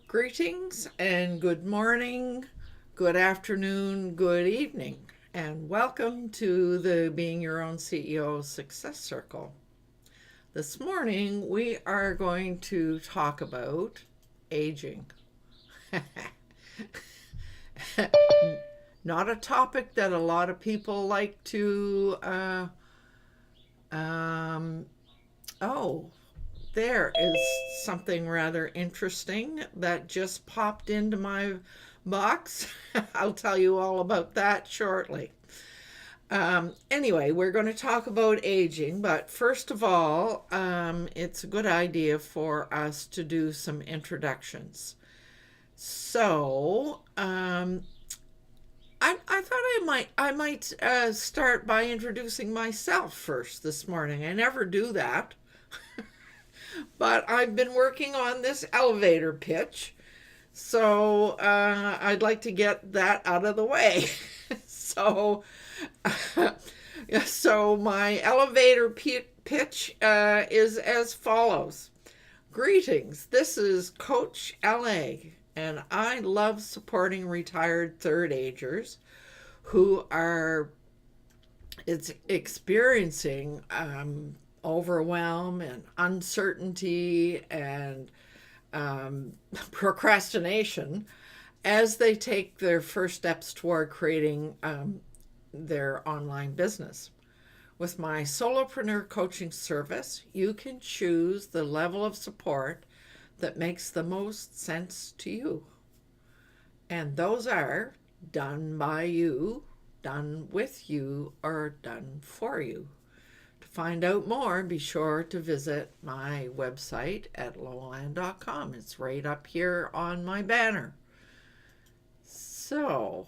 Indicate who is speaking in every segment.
Speaker 1: Greetings and good morning, good afternoon, good evening, and welcome to the Being Your Own CEO Success Circle. This morning we are going to talk about aging. Not a topic that a lot of people like to, oh, there is something rather interesting that just popped into my box. I'll tell you all about that shortly. Anyway, we're going to talk about aging, but first of all, it's a good idea for us to do some introductions. So, I thought I might start by introducing myself first this morning. I never do that. But I've been working on this elevator pitch, so I'd like to get that out of the way. so, so my elevator pitch is as follows. Greetings, this is Coach LA, and I love supporting retired third agers who are experiencing overwhelm and uncertainty and procrastination as they take their first steps toward creating their online business. With my solopreneur coaching service, you can choose the level of support that makes the most sense to you. And those are done by you, done with you, or done for you. To find out more, be sure to visit my website at LowellAnn.com. It's right up here on my banner. So,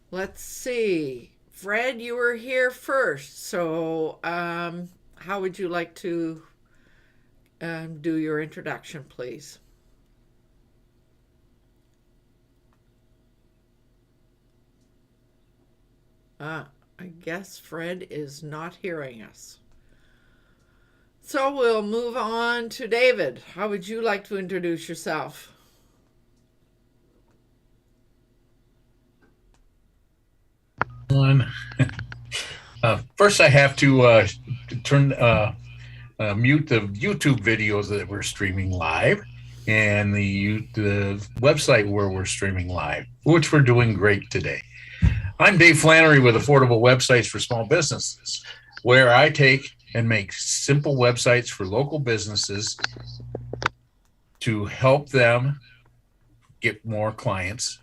Speaker 1: let's see. Fred, you were here first. So, how would you like to do your introduction, please? I guess Fred is not hearing us. So we'll move on to David. How would you like to introduce yourself?
Speaker 2: First, I have to turn mute the YouTube videos that we're streaming live and the website where we're streaming live, which we're doing great today. I'm Dave Flannery with Affordable Websites for Small Businesses, where I take and make simple websites for local businesses to help them get more clients.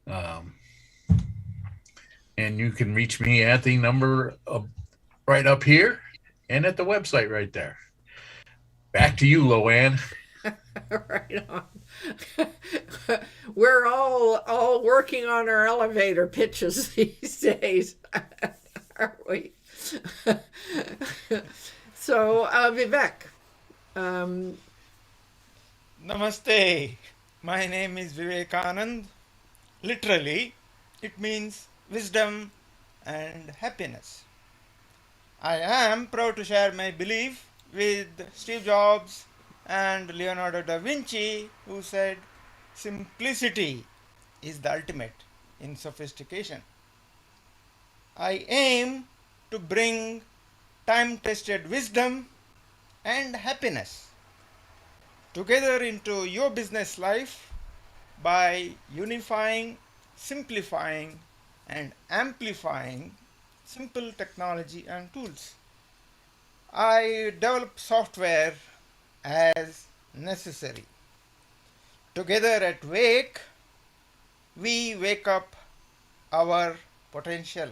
Speaker 2: And you can reach me at the number right up here and at the website right there. Back to you, LowellAnn.
Speaker 1: Right on. We're all working on our elevator pitches these days, aren't we? So, Vivek.
Speaker 3: Namaste. My name is Vivekanand. Literally, it means wisdom and happiness. I am proud to share my belief with Steve Jobs and Leonardo da Vinci, who said, simplicity is the ultimate in sophistication. I aim to bring time-tested wisdom and happiness together into your business life by unifying, simplifying, and amplifying simple technology and tools. I develop software as necessary. Together at Wake, we wake up our potential.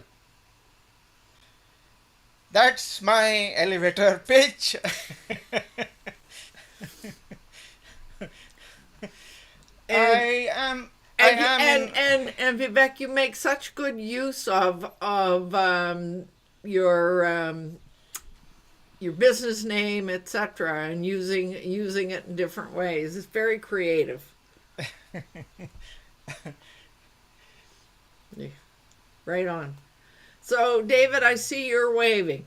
Speaker 3: That's my elevator pitch.
Speaker 1: And Vivek, you make such good use of your business name, etc., and using it in different ways. It's very creative. Right on. So, David, I see you're waving.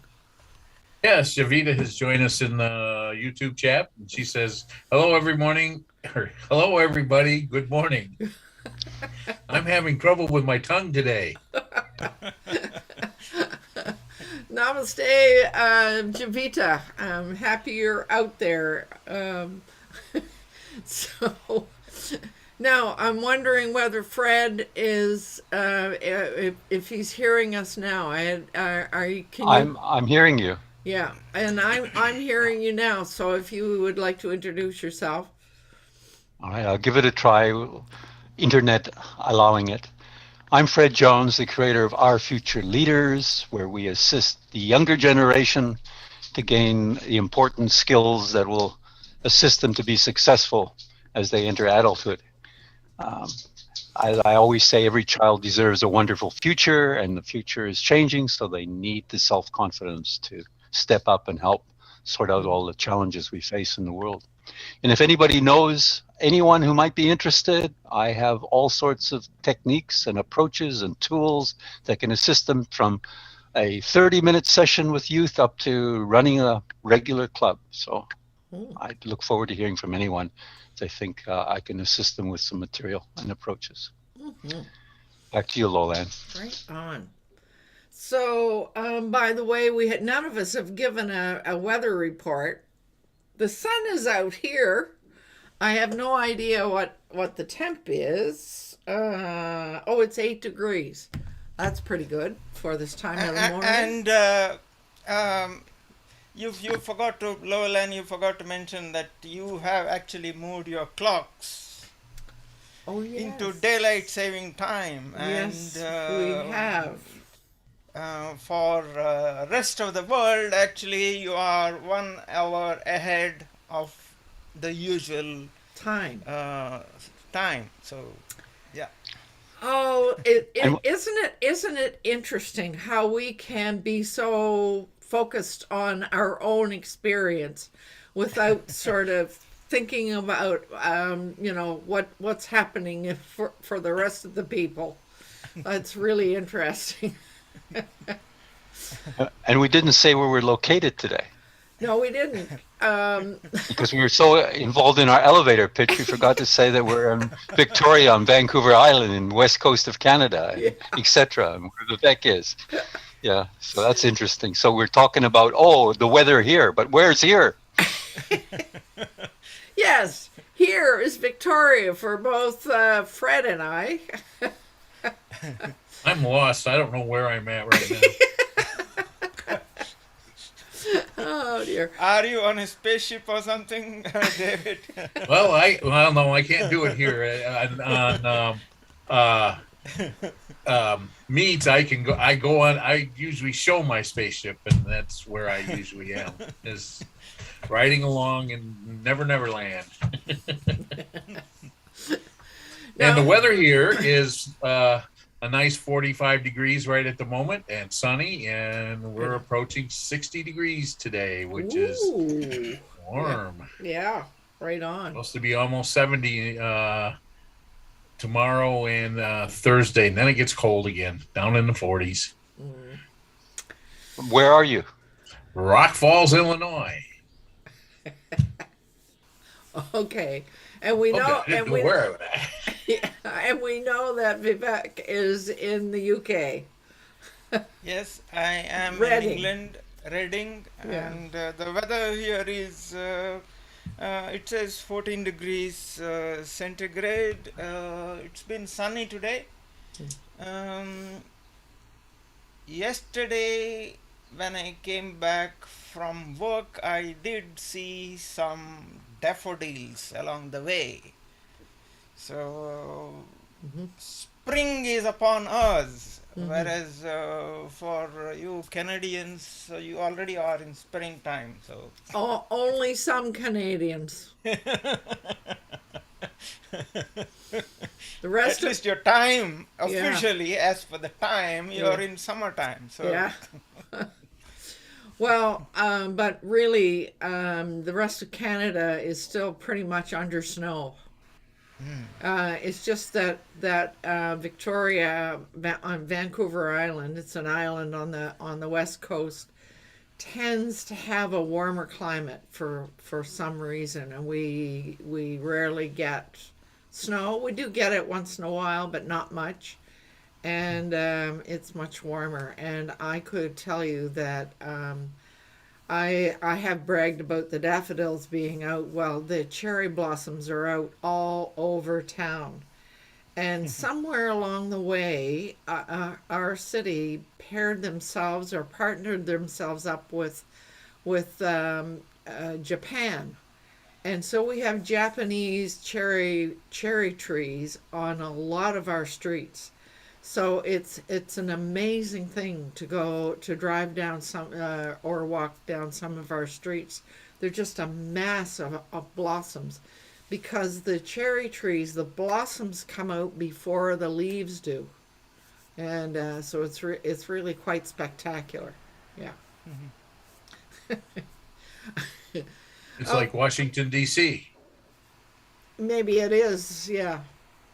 Speaker 2: Yes, Javita has joined us in the YouTube chat. She says, hello, every morning. Hello, everybody. Good morning. I'm having trouble with my tongue today.
Speaker 1: Namaste, Javita. I'm happy you're out there. So now I'm wondering whether Fred is, if he's hearing us now. Can you?
Speaker 4: I'm hearing you.
Speaker 1: Yeah, and I'm hearing you now. So if you would like to introduce yourself.
Speaker 4: All right, I'll give it a try, internet allowing it. I'm Fred Jones, the creator of Our Future Leaders, where we assist the younger generation to gain the important skills that will assist them to be successful as they enter adulthood. As I always say, every child deserves a wonderful future, and the future is changing, so they need the self-confidence to step up and help sort out all the challenges we face in the world. And if anybody knows anyone who might be interested, I have all sorts of techniques and approaches and tools that can assist them from a 30-minute session with youth up to running a regular club. So I look forward to hearing from anyone if they think I can assist them with some material and approaches. Back to you, LowellAnn.
Speaker 1: Right on. So, by the way, none of us have given a weather report. The sun is out here. I have no idea what the temp is. It's 8 degrees. That's pretty good for this time of the morning.
Speaker 3: And you forgot to, LowellAnn, you forgot to mention that you have actually moved your clocks into daylight saving time.
Speaker 1: Yes,
Speaker 3: and
Speaker 1: we have.
Speaker 3: For rest of the world, actually, you are 1 hour ahead of the usual
Speaker 1: Time.
Speaker 3: time. So, yeah.
Speaker 1: Oh, isn't it interesting how we can be so focused on our own experience without sort of thinking about what's happening for the rest of the people. It's really interesting.
Speaker 4: And we didn't say where we're located today.
Speaker 1: No, we didn't.
Speaker 4: Because we were so involved in our elevator pitch, we forgot to say that we're in Victoria on Vancouver Island in west coast of Canada, etc., and where Vivek is. Yeah, so that's interesting. So we're talking about, the weather here, but where's here?
Speaker 1: Yes, here is Victoria for both Fred and I.
Speaker 2: I'm lost. I don't know where I'm at right now.
Speaker 1: Oh dear.
Speaker 3: Are you on a spaceship or something, David?
Speaker 2: Well, no, I can't do it here. On meets, I can go. I go on. I usually show my spaceship, and that's where I usually am. Is riding along in Never Land. And the weather here is a nice 45 degrees right at the moment and sunny, and we're approaching 60 degrees today, which is warm.
Speaker 1: Yeah, right on.
Speaker 2: Supposed to be almost 70 tomorrow and Thursday, and then it gets cold again, down in the 40s.
Speaker 4: Where are you?
Speaker 2: Rock Falls, Illinois.
Speaker 1: Okay. And we know,
Speaker 2: and we know
Speaker 1: that Vivek is in the UK.
Speaker 3: Yes, I am
Speaker 1: Reading.
Speaker 3: in England, Reading, and the weather here is, it says 14 degrees centigrade. It's been sunny today. Yesterday, when I came back from work, I did see some daffodils along the way. So spring is upon us, whereas for you Canadians, you already are in springtime. So
Speaker 1: Only some Canadians. The rest
Speaker 3: at least your time
Speaker 1: Yeah.
Speaker 3: officially, as for the time, you're in summertime. So
Speaker 1: Yeah. Well, but really, the rest of Canada is still pretty much under snow. It's just that Victoria on Vancouver Island, it's an island on the west coast, tends to have a warmer climate for some reason, and we rarely get snow. We do get it once in a while, but not much. And it's much warmer. And I could tell you that I have bragged about the daffodils being out. Well, the cherry blossoms are out all over town. And somewhere along the way, our city paired themselves or partnered themselves up with Japan, and so we have Japanese cherry trees on a lot of our streets. So it's an amazing thing to drive down some or walk down some of our streets. They're just a mass of blossoms, because the cherry trees, the blossoms come out before the leaves do, and so it's really quite spectacular. Yeah.
Speaker 2: It's like Washington, D.C.
Speaker 1: Maybe it is. Yeah.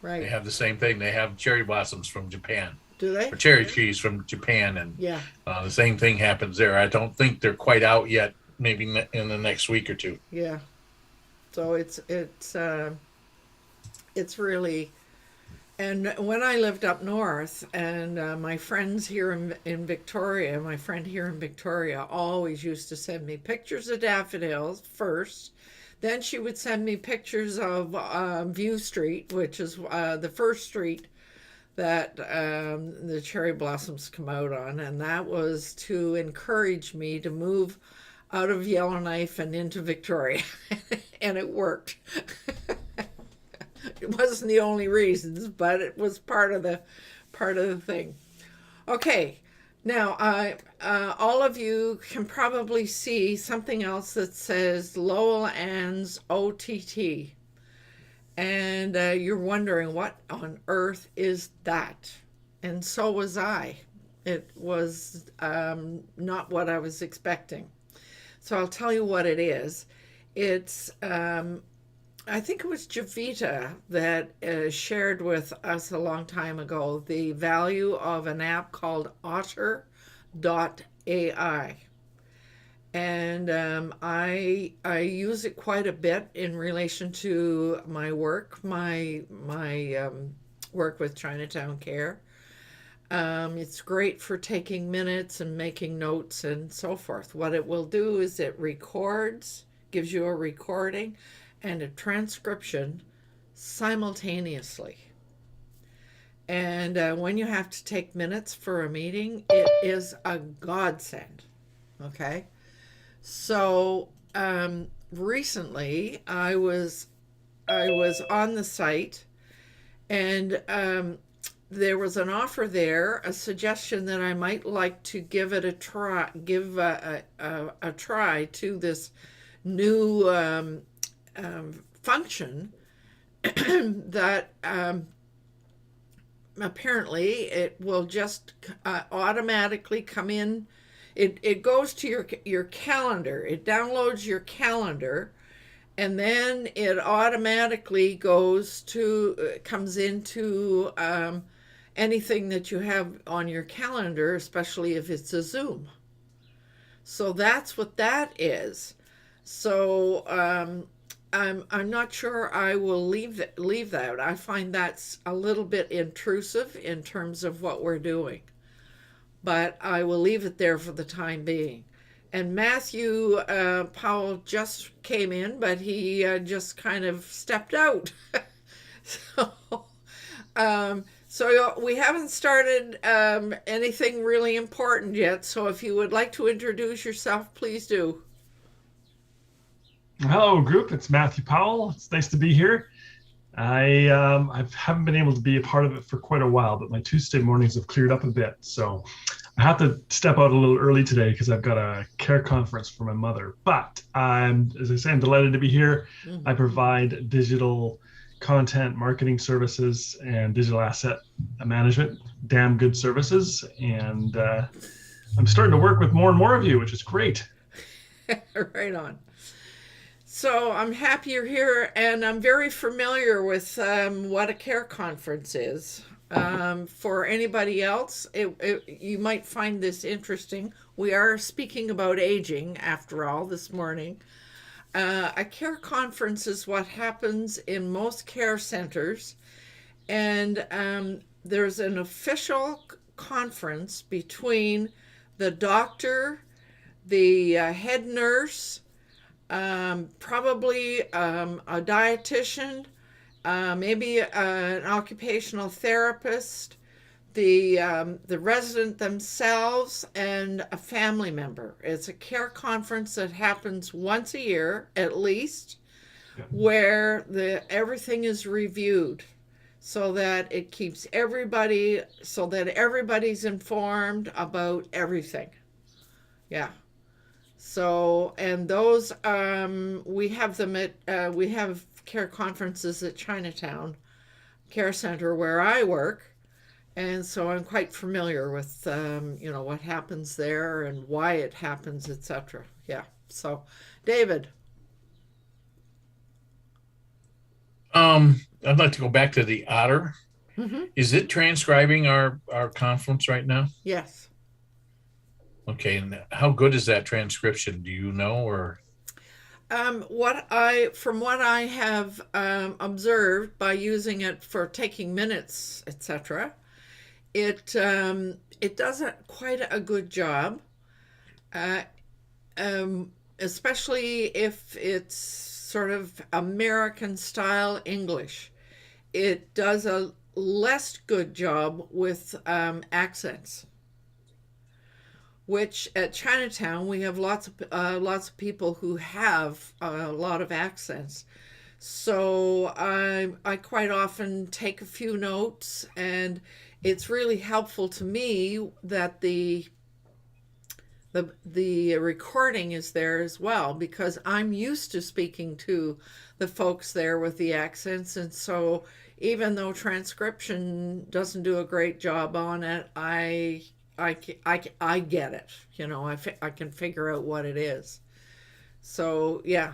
Speaker 2: They
Speaker 1: Right.
Speaker 2: have the same thing. They have cherry blossoms from Japan,
Speaker 1: Do they?
Speaker 2: or cherry trees from Japan, and
Speaker 1: Yeah.
Speaker 2: the same thing happens there. I don't think they're quite out yet. Maybe in the next week or two.
Speaker 1: Yeah. So it's really, and when I lived up north, and my friends here in Victoria, my friend here in Victoria always used to send me pictures of daffodils first. Then she would send me pictures of View Street, which is the first street that the cherry blossoms come out on, and that was to encourage me to move out of Yellowknife and into Victoria, and it worked. It wasn't the only reasons, but it was part of the thing. Okay, now all of you can probably see something else that says LowellAnn's OTT, and you're wondering what on earth is that, and so was I. It was not what I was expecting. So I'll tell you what it is. It's, I think it was Javita that shared with us a long time ago the value of an app called Otter.ai. And I use it quite a bit in relation to my work, my work with Chinatown Care. It's great for taking minutes and making notes and so forth. What it will do is it records, gives you a recording and a transcription simultaneously. And when you have to take minutes for a meeting, it is a godsend. Okay? So recently I was on the site, and there was an offer there, a suggestion that I might like to give it a try, give a try to this new function that apparently it will just automatically come in. It goes to your calendar. It downloads your calendar, and then it automatically comes into anything that you have on your calendar, especially if it's a Zoom. So that's what that is. So I'm not sure I will leave that. I find that's a little bit intrusive in terms of what we're doing, but I will leave it there for the time being. And Matthew Powell just came in, but he just kind of stepped out. So we haven't started anything really important yet. So if you would like to introduce yourself, please do.
Speaker 5: Hello, group. It's Matthew Powell. It's nice to be here. I haven't been able to be a part of it for quite a while, but my Tuesday mornings have cleared up a bit. So I have to step out a little early today because I've got a care conference for my mother. But as I say, I'm delighted to be here.
Speaker 1: Mm-hmm.
Speaker 5: I provide digital content marketing services and digital asset management, damn good services. And I'm starting to work with more and more of you, which is great.
Speaker 1: Right on. So I'm happy you're here, and I'm very familiar with what a care conference is. For anybody else, you might find this interesting, we are speaking about aging after all this morning. A care conference is what happens in most care centers, and there's an official conference between the doctor, the head nurse, probably a dietitian, maybe an occupational therapist, the resident themselves, and a family member. It's a care conference that happens once a year at least, where everything is reviewed, so that it keeps everybody, so that everybody's informed about everything. Yeah. So, and those we have them at we have care conferences at Chinatown Care Center where I work. And so I'm quite familiar with, what happens there and why it happens, etc. Yeah. So, David.
Speaker 2: I'd like to go back to the Otter.
Speaker 1: Mm-hmm.
Speaker 2: Is it transcribing our conference right now?
Speaker 1: Yes.
Speaker 2: Okay. And how good is that transcription? Do you know, or?
Speaker 1: From what I have observed by using it for taking minutes, etc., it does quite a good job, especially if it's sort of American style English. It does a less good job with accents, which at Chinatown we have lots of people who have a lot of accents. So I quite often take a few notes, and it's really helpful to me that the recording is there as well, because I'm used to speaking to the folks there with the accents, and so even though transcription doesn't do a great job on it, I get it. I can figure out what it is. So yeah.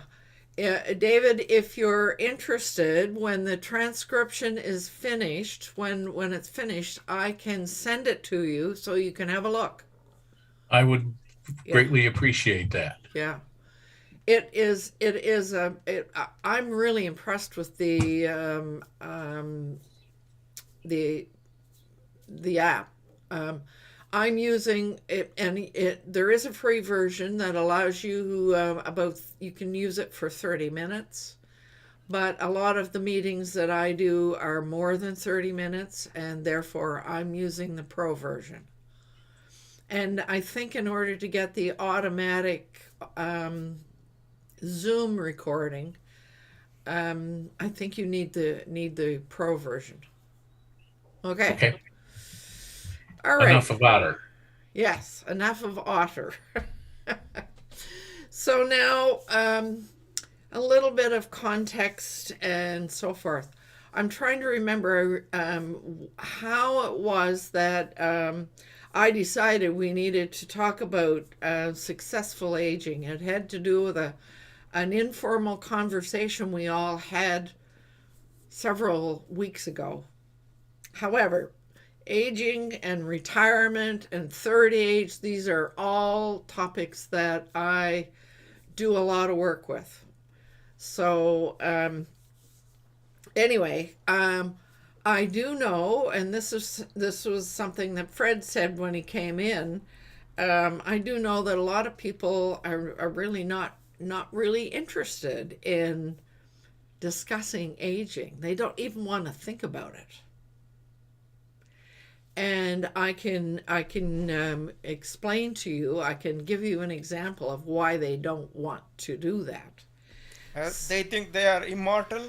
Speaker 1: David, if you're interested, when the transcription is finished, when it's finished, I can send it to you so you can have a look.
Speaker 2: I would greatly appreciate that.
Speaker 1: Yeah. I'm really impressed with the app. I'm using it, and there is a free version that allows you you can use it for 30 minutes, but a lot of the meetings that I do are more than 30 minutes, and therefore I'm using the pro version. And I think in order to get the automatic Zoom recording, I think you need the pro version. Okay. All right.
Speaker 2: Enough of Otter.
Speaker 1: Yes, enough of Otter. So now a little bit of context and so forth. I'm trying to remember how it was that I decided we needed to talk about successful aging. It had to do with an informal conversation we all had several weeks ago. However, aging and retirement and third age, these are all topics that I do a lot of work with. So anyway, I do know, and this was something that Fred said when he came in, I do know that a lot of people are really not really interested in discussing aging. They don't even want to think about it. And I can explain to you, I can give you an example of why they don't want to do that.
Speaker 3: They think they are immortal.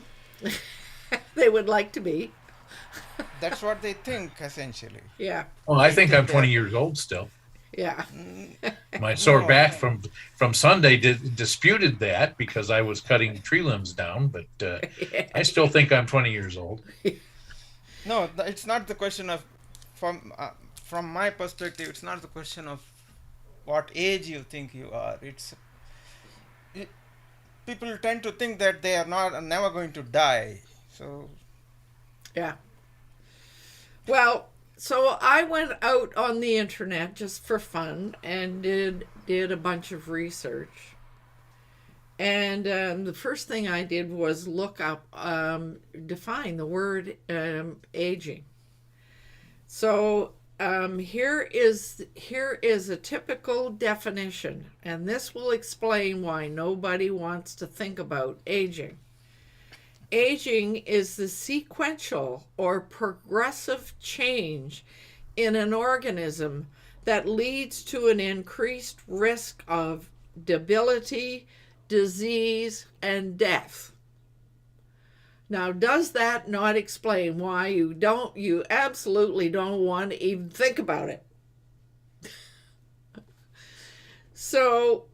Speaker 1: They would like to be.
Speaker 3: That's what they think, essentially.
Speaker 1: Yeah.
Speaker 2: Well, I think I'm 20 years old still.
Speaker 1: Yeah.
Speaker 2: My sore back from Sunday disputed that because I was cutting tree limbs down, but I still think I'm 20 years old.
Speaker 3: No, it's not the question of, from my perspective, it's not the question of what age you think you are. People tend to think that they are never going to die. So
Speaker 1: yeah. Well, So I went out on the internet just for fun and did a bunch of research. And the first thing I did was look up, define the word aging. So here is a typical definition, and this will explain why nobody wants to think about aging. Aging is the sequential or progressive change in an organism that leads to an increased risk of debility, disease, and death. Now, does that not explain why you absolutely don't want to even think about it? So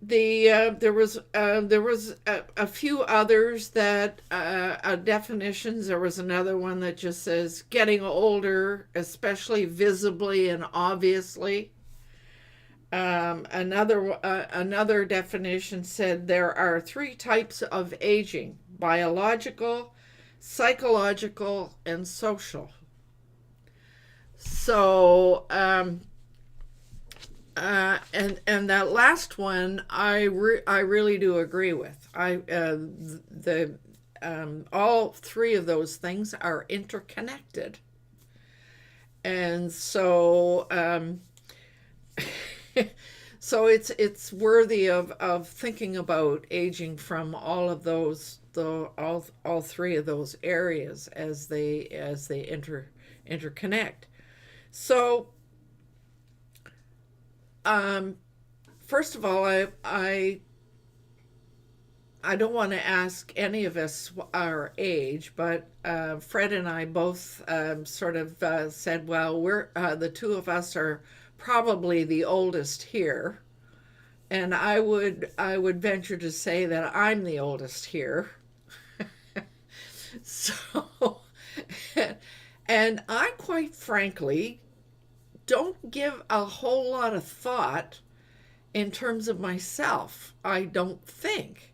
Speaker 1: there was a few others that definitions. There was another one that just says getting older, especially visibly and obviously. Another definition said there are 3 types of aging: biological, psychological, and social. So and that last one I really do agree with. All 3 of those things are interconnected, and so so it's worthy of thinking about aging from all of those, all 3 of those areas as they interconnect. So first of all, I don't want to ask any of us our age, but Fred and I both sort of said, well, we're the 2 of us are probably the oldest here, and I would venture to say that I'm the oldest here. So, and I quite frankly don't give a whole lot of thought in terms of myself, I don't think.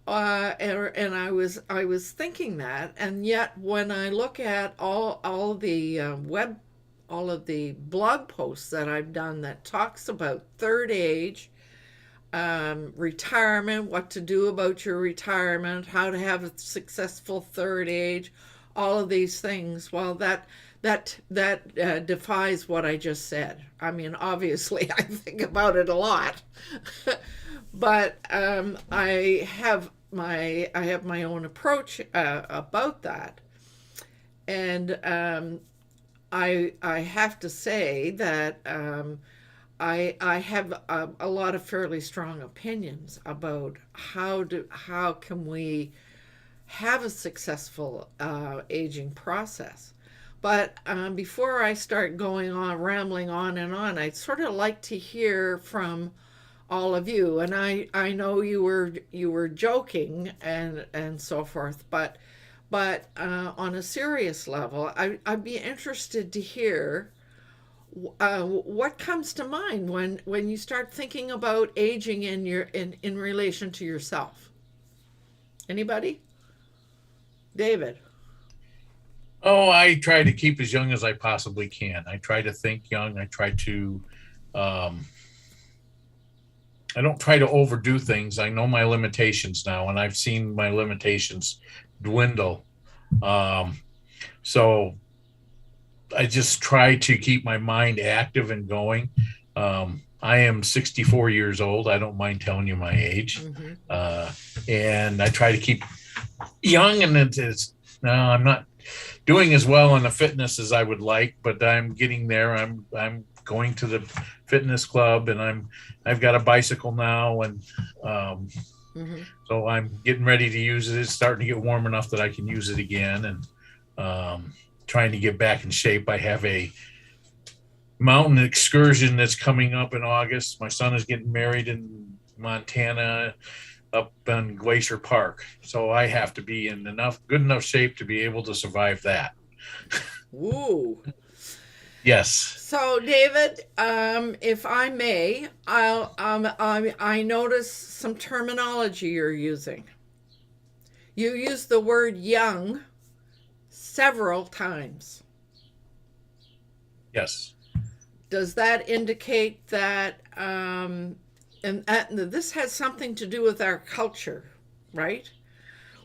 Speaker 1: And I was thinking that, and yet when I look at all of the blog posts that I've done that talks about third age, retirement, what to do about your retirement, how to have a successful third age, all of these things, well, that defies what I just said. I mean, obviously, I think about it a lot, but I have my own approach about that, and I have to say that I have a lot of fairly strong opinions about how can we have a successful aging process. But before I start going on, rambling on and on, I'd sort of like to hear from all of you. And I know you were joking and so forth, but on a serious level, I'd be interested to hear what comes to mind when you start thinking about aging in relation to yourself. Anybody? David.
Speaker 2: Oh, I try to keep as young as I possibly can. I try to think young. I try to, I don't try to overdo things. I know my limitations now, and I've seen my limitations dwindle. So I just try to keep my mind active and going. I am 64 years old. I don't mind telling you my age. Mm-hmm. And I try to keep young, and no, I'm not doing as well on the fitness as I would like, but I'm getting there. I'm going to the fitness club, and I've got a bicycle now, and mm-hmm. So I'm getting ready to use it. It's starting to get warm enough that I can use it again, and trying to get back in shape. I have a mountain excursion that's coming up in August. My son is getting married in Montana, up in Glacier Park. So I have to be in good enough shape to be able to survive that.
Speaker 1: Ooh.
Speaker 2: Yes.
Speaker 1: So David, if I may, I noticed some terminology you're using. You use the word young several times.
Speaker 2: Yes.
Speaker 1: Does that indicate that, and this has something to do with our culture, right?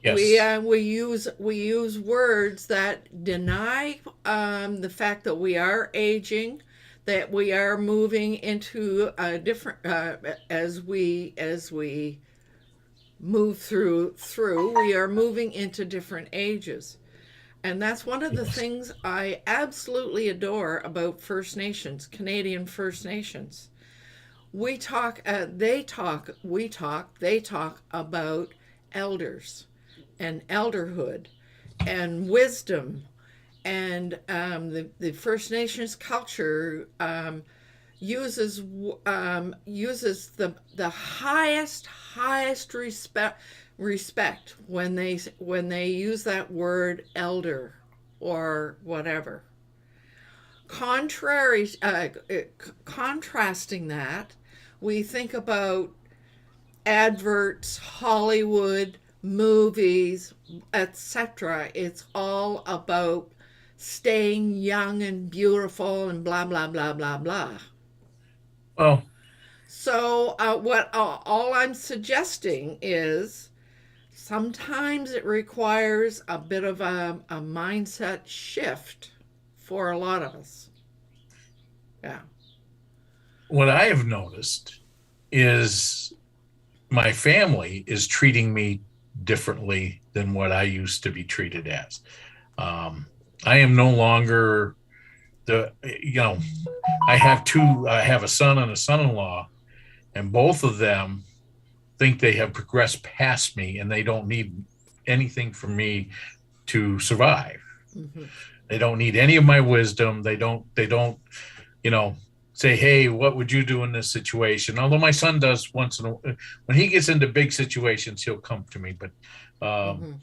Speaker 2: Yes.
Speaker 1: We use words that deny the fact that we are aging, that we are moving into a different as we move through we are moving into different ages. And that's one of the
Speaker 2: Yes.
Speaker 1: things I absolutely adore about First Nations, Canadian First Nations. We talk, they talk, we talk, they talk about elders and elderhood and wisdom. And the First Nations culture uses the highest respect when they use that word elder or whatever. Contrasting that, we think about adverts, Hollywood, movies, etc. It's all about staying young and beautiful and blah blah blah blah blah.
Speaker 2: Well,
Speaker 1: So what all I'm suggesting is sometimes it requires a bit of a mindset shift for a lot of us. Yeah.
Speaker 2: what I have noticed is my family is treating me differently than what I used to be treated as. I am no longer I have a son and a son-in-law, and both of them think they have progressed past me and they don't need anything from me to survive.
Speaker 1: Mm-hmm.
Speaker 2: They don't need any of my wisdom. They don't, say, hey, what would you do in this situation? Although my son does once in a while. When he gets into big situations, he'll come to me. But
Speaker 1: Mm-hmm.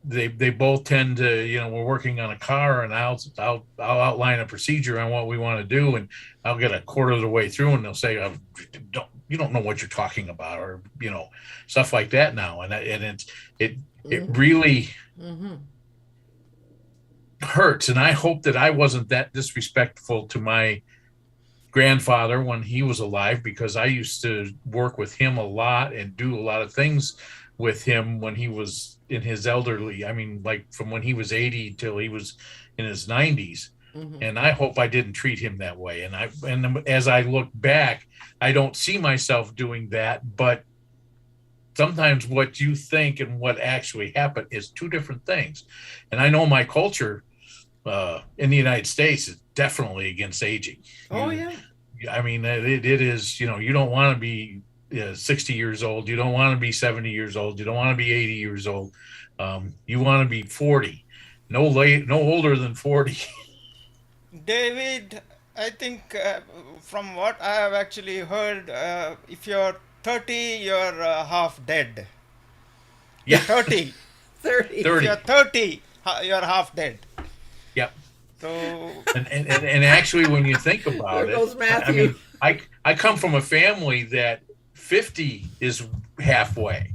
Speaker 2: they both tend to, we're working on a car, and I'll outline a procedure on what we want to do, and I'll get a quarter of the way through, and they'll say, you don't know what you're talking about, or stuff like that now, and it really
Speaker 1: Mm-hmm.
Speaker 2: hurts. And I hope that I wasn't that disrespectful to my grandfather when he was alive, because I used to work with him a lot and do a lot of things with him when he was in his elderly. I mean, like from when he was 80 till he was in his 90s.
Speaker 1: Mm-hmm.
Speaker 2: And I hope I didn't treat him that way. And as I look back, I don't see myself doing that. But sometimes what you think and what actually happened is two different things. And I know my culture in the United States is definitely against aging.
Speaker 1: Oh yeah.
Speaker 2: I mean, it is, you don't want to be 60 years old. You don't want to be 70 years old. You don't want to be 80 years old. You want to be 40, no older than 40.
Speaker 3: David, I think from what I have actually heard, if you're 30, you're half dead.
Speaker 2: Yeah.
Speaker 3: 30.
Speaker 1: 30.
Speaker 3: If you're 30, you're half dead.
Speaker 2: Yep.
Speaker 3: So
Speaker 2: and actually, when you think about
Speaker 1: There goes
Speaker 2: it,
Speaker 1: Matthew.
Speaker 2: I mean, I come from a family that 50 is halfway.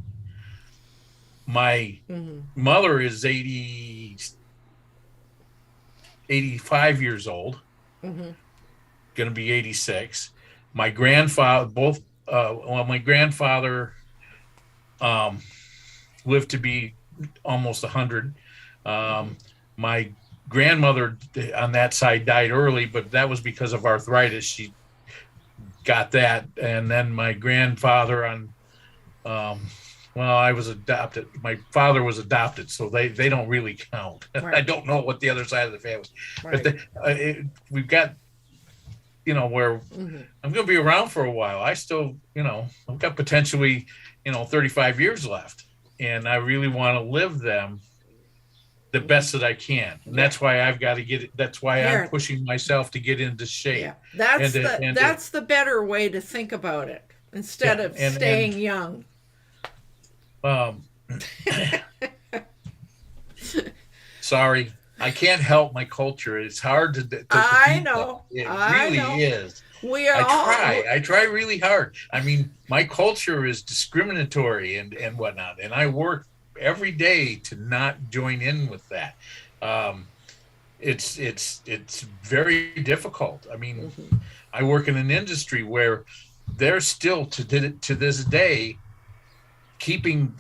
Speaker 2: My mother is 85 years old, going to be 86. My grandfather, my grandfather lived to be almost 100. My grandmother on that side died early, but that was because of arthritis. She got that. And then my grandfather I was adopted. My father was adopted, so they don't really count.
Speaker 1: Right.
Speaker 2: I don't know what the other side of the family,
Speaker 1: Right.
Speaker 2: but we've got, where I'm going to be around for a while. I still, I've got potentially, 35 years left, and I really want to live them the best that I can. And that's why I've got to get it. That's why I'm pushing myself to get into shape.
Speaker 1: Yeah. That's the better way to think about it, instead of staying young.
Speaker 2: Sorry, I can't help my culture. It's hard to
Speaker 1: I know.
Speaker 2: It
Speaker 1: I
Speaker 2: really
Speaker 1: know.
Speaker 2: is. I try really hard. I mean, my culture is discriminatory and whatnot, and I work every day to not join in with that. it's very difficult. I mean, I work in an industry where they're still to this day keeping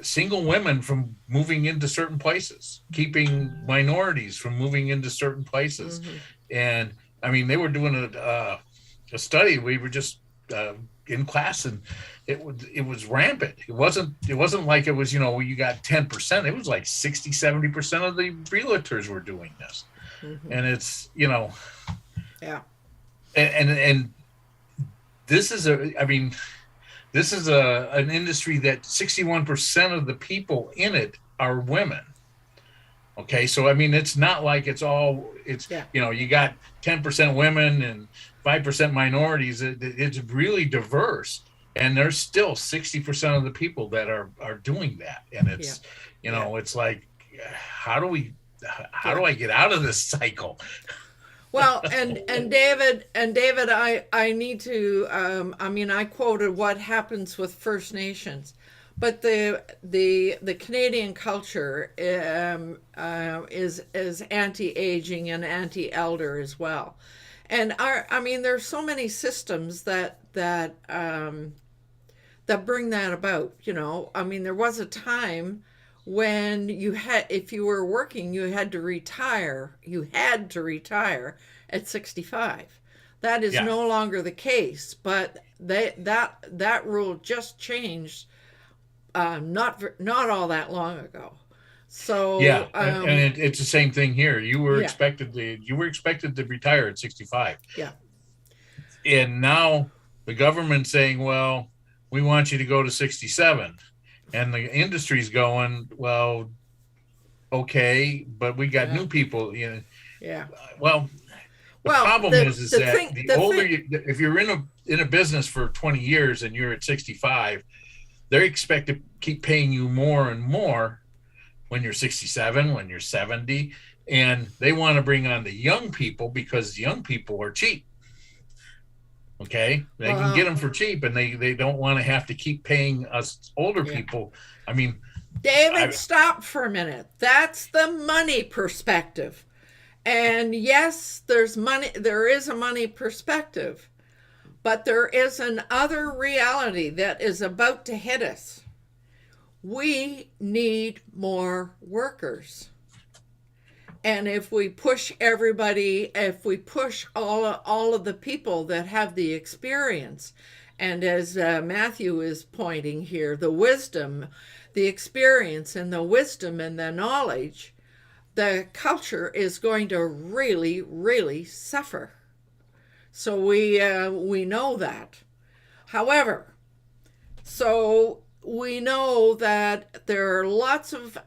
Speaker 2: single women from moving into certain places, keeping minorities from moving into certain places. And I mean, they were doing a study. We were just in class, and it was rampant. It wasn't like it was, you got 10%. It was like 60-70% of the realtors were doing this. And it's,
Speaker 1: yeah.
Speaker 2: And this is an industry that 61% of the people in it are women. Okay, so I mean, it's not like you got 10% women and 5% minorities. It's really diverse, and there's still 60% of the people that are doing that. And it's it's like, how do I get out of this cycle?
Speaker 1: Well, and David, I need to. I quoted what happens with First Nations, but the Canadian culture is anti-aging and anti-elder as well, and there's so many systems that bring that about. There was a time when if you were working, you had to retire at 65. That is no longer the case, but that rule just changed not all that long ago. So
Speaker 2: and it's the same thing here. You were expected to retire at 65.
Speaker 1: Yeah.
Speaker 2: And now the government's saying, well, we want you to go to 67. And the industry's going, well, okay, but we got new people. Yeah. Well, the problem is that if you're in a business for 20 years and you're at 65, they expect to keep paying you more and more when you're 67, when you're 70, and they want to bring on the young people because young people are cheap. Okay, they can get them for cheap, and they don't want to have to keep paying us older people. I mean,
Speaker 1: David, stop for a minute. That's the money perspective. And yes, there is a money perspective, but there is another reality that is about to hit us. We need more workers. And if we push all of the people that have the experience, and as Matthew is pointing here, the wisdom, the experience and the wisdom and the knowledge, the culture is going to really, really suffer. So we know that. However, we know that there are lots of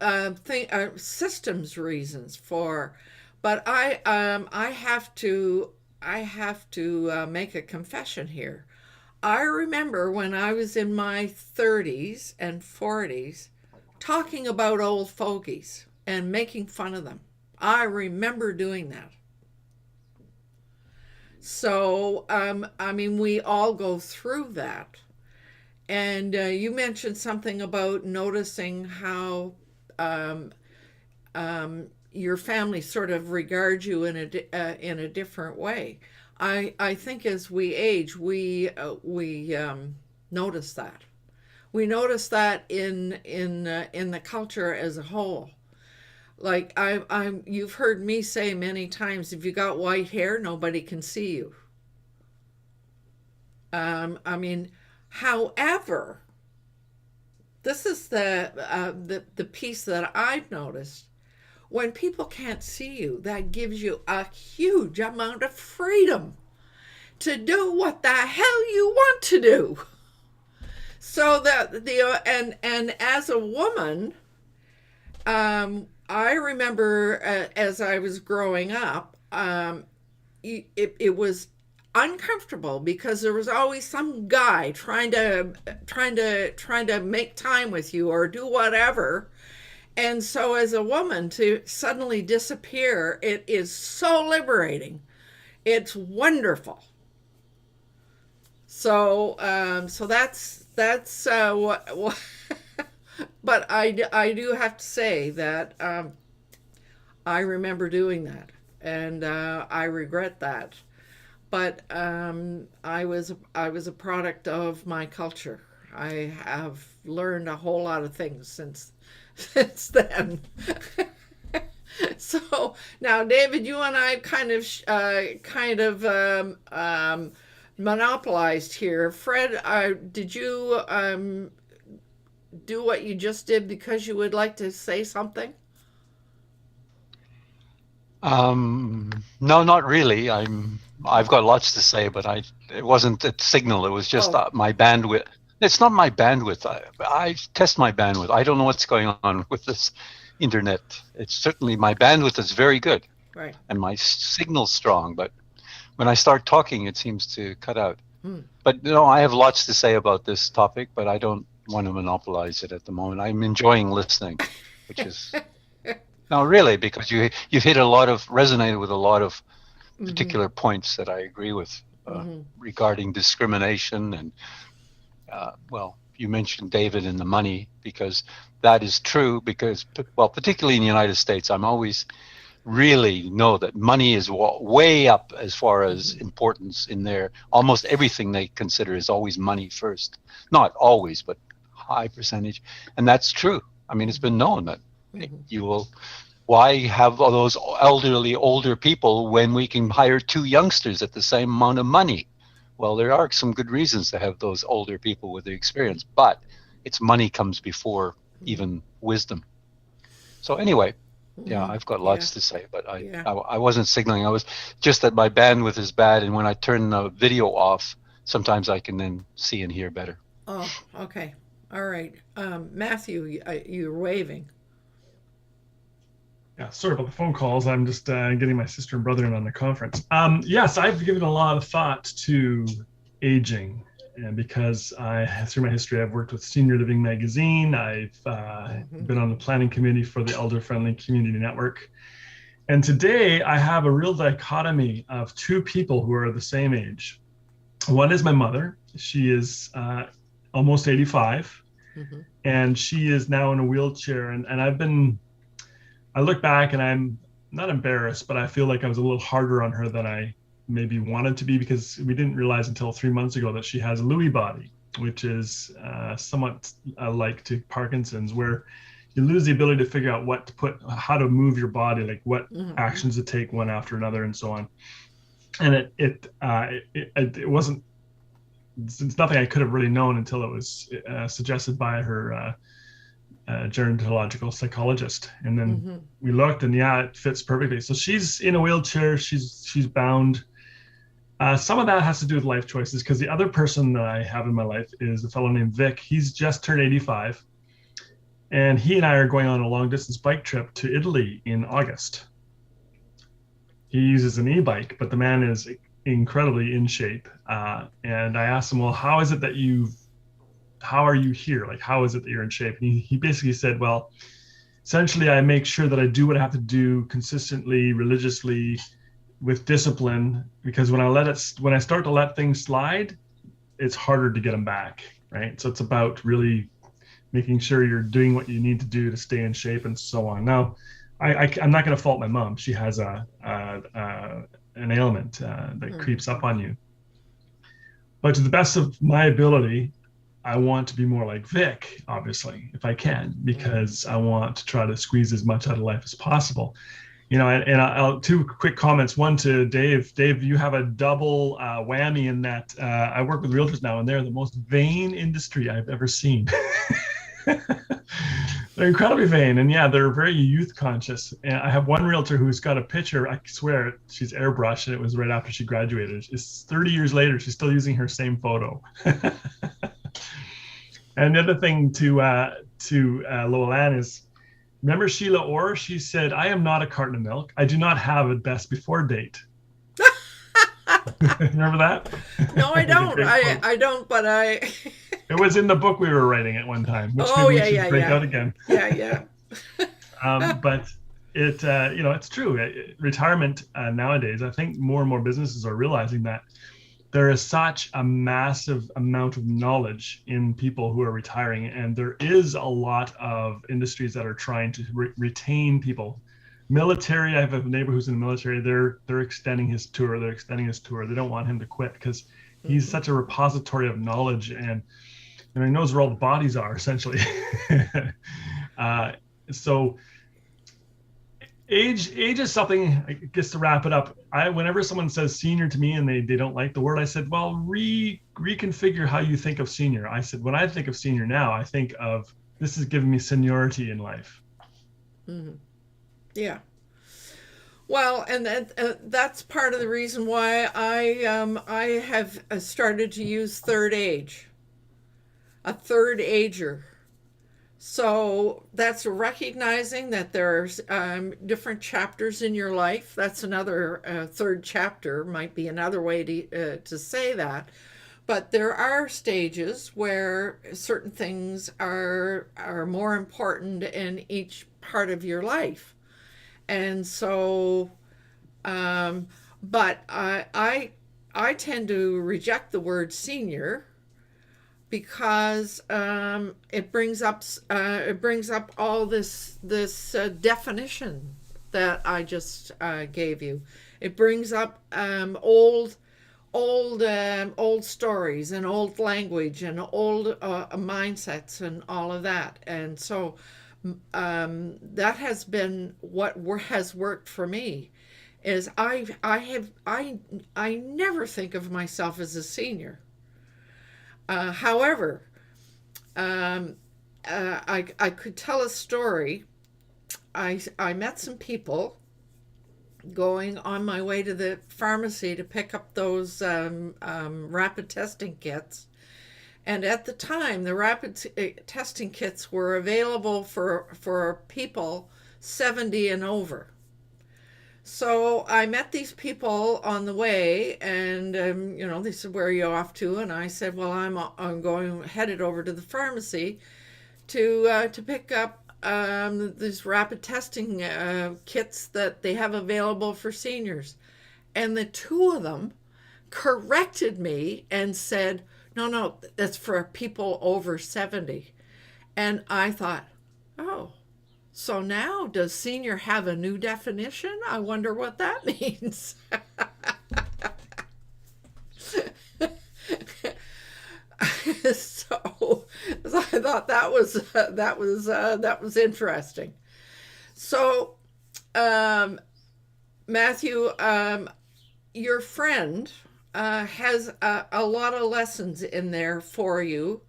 Speaker 1: systems reasons for, but I have to make a confession here. I remember when I was in my 30s and 40s talking about old fogies and making fun of them. I remember doing that. So we all go through that. And you mentioned something about noticing how your family sort of regards you in a different way. I think as we age, we notice that. We notice that in the culture as a whole. Like you've heard me say many times, if you got white hair, nobody can see you. However, this is the piece that I've noticed. When people can't see you, that gives you a huge amount of freedom to do what the hell you want to do. So that and as a woman, I remember as I was growing up, it was uncomfortable because there was always some guy trying to make time with you or do whatever. And so as a woman to suddenly disappear, it is so liberating. It's wonderful. So that's what but I do have to say that I remember doing that. and I regret that. But I was a product of my culture. I have learned a whole lot of things since then. So now, David, you and I kind of monopolized here. Fred, did you do what you just did because you would like to say something?
Speaker 4: No, not really. I've got lots to say, but it wasn't a signal. It was just
Speaker 1: Oh,
Speaker 4: my bandwidth. It's not my bandwidth. I test my bandwidth. I don't know what's going on with this internet. It's certainly my bandwidth is very good
Speaker 1: right.
Speaker 4: and my signal's strong, but when I start talking, it seems to cut out. But no, I have lots to say about this topic, but I don't want to monopolize it at the moment. I'm enjoying listening, which is no, really, because you've resonated with a lot of particular points that I agree with regarding discrimination and well, you mentioned David and the money, because that is true. Because, well, particularly in the United States, I'm always really know that money is way up as far as importance in there. Almost everything they consider is always money first. Not always, but high percentage. And that's true. I mean, it's been known that you will. Why have all those elderly, older people when we can hire 2 youngsters at the same amount of money? Well, there are some good reasons to have those older people with the experience, but it's money comes before even wisdom. So anyway, yeah, I've got lots to say, but I wasn't signaling. I was just that my bandwidth is bad, and when I turn the video off, sometimes I can then see and hear better.
Speaker 1: Oh, okay. All right. Matthew, you're waving.
Speaker 5: Yeah, sorry about the phone calls. I'm just getting my sister and brother in on the conference. Yes, I've given a lot of thought to aging, and because through my history, I've worked with Senior Living Magazine. I've been on the planning committee for the Elder Friendly Community Network. And today I have a real dichotomy of 2 people who are the same age. One is my mother. She is almost 85, and she is now in a wheelchair. And I look back and I'm not embarrassed, but I feel like I was a little harder on her than I maybe wanted to be, because we didn't realize until 3 months ago that she has a Lewy body, which is somewhat like to Parkinson's, where you lose the ability to figure out how to move your body, like what actions to take one after another and so on. And it wasn't, it's nothing I could have really known until it was suggested by her gerontological psychologist, and then we looked, and it fits perfectly. So she's in a wheelchair, she's bound. Some of that has to do with life choices, because the other person that I have in my life is a fellow named Vic. He's just turned 85, and he and I are going on a long distance bike trip to Italy in August. He uses an e-bike, but the man is incredibly in shape, and I asked him, well, how are you here? Like, how is it that you're in shape? And he basically said, well, essentially I make sure that I do what I have to do consistently, religiously, with discipline, because when I start to let things slide, it's harder to get them back, right? So it's about really making sure you're doing what you need to do to stay in shape and so on. Now, I'm not going to fault my mom. She has an ailment that creeps up on you. But to the best of my ability, I want to be more like Vic, obviously, if I can, because I want to try to squeeze as much out of life as possible. And I'll 2 quick comments. One to Dave. Dave, you have a double whammy in that I work with realtors now, and they're the most vain industry I've ever seen. They're incredibly vain, and they're very youth conscious. And I have one realtor who's got a picture, I swear she's airbrushed, and it was right after she graduated. It's 30 years later, she's still using her same photo. And the other thing to LowellAnn is, remember Sheila Orr? She said, I am not a carton of milk. I do not have a best before date. Remember that?
Speaker 1: No, I don't. I don't, but I...
Speaker 5: It was in the book we were writing at one time, which maybe we should break out again.
Speaker 1: Yeah.
Speaker 5: But it's true. Retirement nowadays, I think more and more businesses are realizing that there is such a massive amount of knowledge in people who are retiring, and there is a lot of industries that are trying to retain people military. I have a neighbor who's in the military. They're extending his tour. They don't want him to quit because he's such a repository of knowledge, and he knows where all the bodies are essentially. So age is something, I guess, to wrap it up. Whenever someone says senior to me and they don't like the word, I said, well, reconfigure how you think of senior. I said, when I think of senior now, I think of this is giving me seniority in life.
Speaker 1: Mm-hmm. Yeah. Well, and that's part of the reason why I have started to use third age, a third ager. So that's recognizing that there's different chapters in your life. That's another third chapter, might be another way to say that. But there are stages where certain things are more important in each part of your life. And so, but I tend to reject the word senior because it brings up all this definition that I just gave you. It brings up old stories and old language and old mindsets and all of that. And so that has been what has worked for me. Is I never think of myself as a senior. However, I could tell a story. I met some people going on my way to the pharmacy to pick up those rapid testing kits. And at the time, the rapid testing kits were available for people 70 and over. So I met these people on the way, and they said, "Where are you off to?" And I said, "Well, I'm headed over to the pharmacy to pick up these rapid testing kits that they have available for seniors." And the two of them corrected me and said, "No, that's for people over 70." And I thought, oh. So now, does senior have a new definition? I wonder what that means. So I thought that was interesting. So, Matthew, your friend has a lot of lessons in there for you.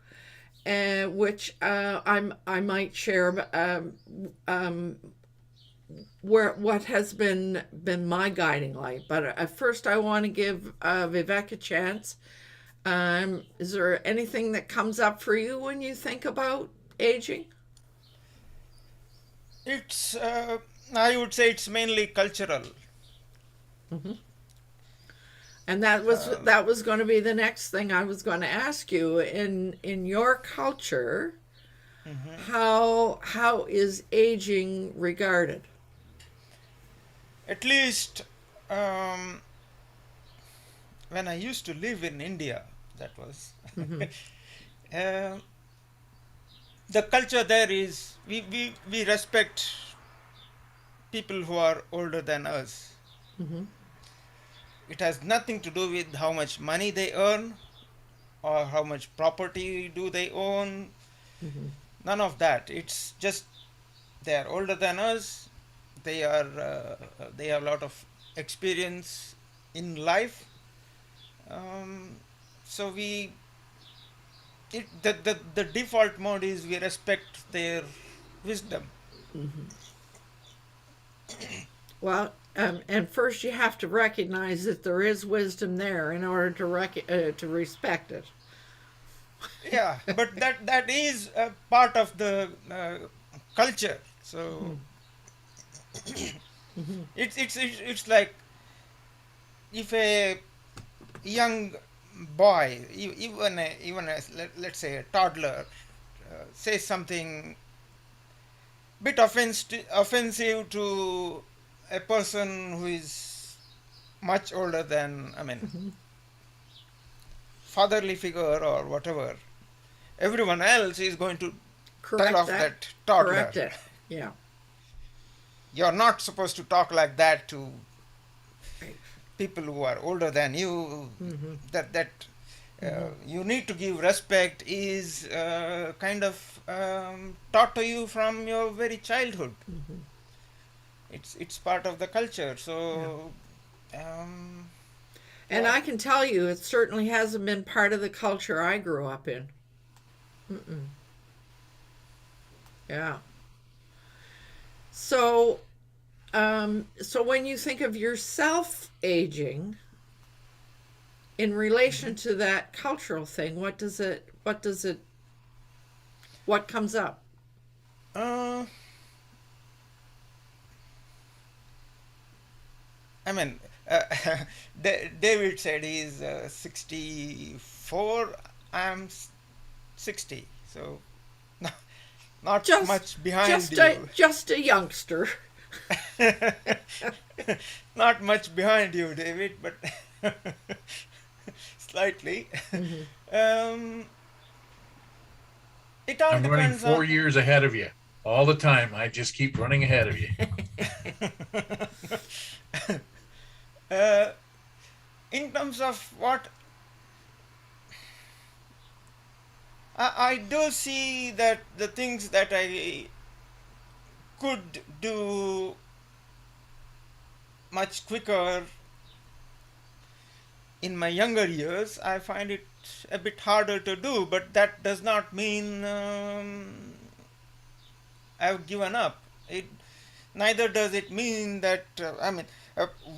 Speaker 1: Which I might share what has been my guiding light. But at first, I want to give Vivek a chance. Is there anything that comes up for you when you think about aging?
Speaker 3: It's I would say it's mainly cultural.
Speaker 1: Mm-hmm. And that was going to be the next thing I was going to ask you. In your culture, mm-hmm. how is aging regarded?
Speaker 3: At least when I used to live in India, that was mm-hmm. The culture there is we respect people who are older than us. Mm-hmm. It has nothing to do with how much money they earn or how much property do they own. Mm-hmm. None of that. It's just they are older than us. They have a lot of experience in life. So the default mode is we respect their wisdom.
Speaker 1: Mm-hmm. Well, and first you have to recognize that there is wisdom there in order to respect it.
Speaker 3: Yeah, but that is a part of the culture. So mm-hmm. it's like if a young boy, even let's say a toddler, says something bit offensive to a person who is much older than, mm-hmm. fatherly figure or whatever, everyone else is going to tell off that toddler.
Speaker 1: Correct it. Yeah.
Speaker 3: you're not supposed to talk like that to
Speaker 1: Right.
Speaker 3: people who are older than you.
Speaker 1: Mm-hmm.
Speaker 3: That you need to give respect is kind of taught to you from your very childhood.
Speaker 1: Mm-hmm.
Speaker 3: It's part of the culture. So um,
Speaker 1: And I can tell you, it certainly hasn't been part of the culture I grew up in. Mm-mm. Yeah. So, so when you think of yourself aging in relation to that cultural thing, what comes up?
Speaker 3: uh, I mean, David said he's 64. I'm 60, so not
Speaker 1: Just,
Speaker 3: much behind you.
Speaker 1: just a youngster.
Speaker 3: Not much behind you, David, but slightly.
Speaker 1: Mm-hmm.
Speaker 3: Um, it all
Speaker 2: I'm running
Speaker 3: depends
Speaker 2: 4 years ahead of you all the time. I just keep running ahead of you.
Speaker 3: on. uh, in terms of what I do see that the things that I could do much quicker in my younger years, I find it a bit harder to do, but that does not mean I've given up. It neither does it mean that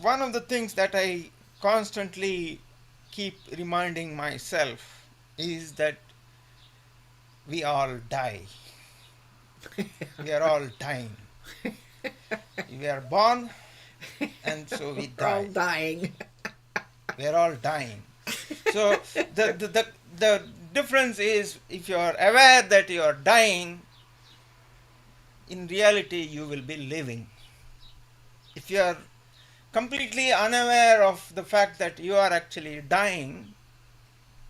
Speaker 3: one of the things that I constantly keep reminding myself is that we all die. We are all dying. We are born, and so we
Speaker 1: We're all
Speaker 3: die.
Speaker 1: dying.
Speaker 3: We are all dying. So the difference is, if you are aware that you are dying, in reality you will be living. If you are completely unaware of the fact that you are actually dying,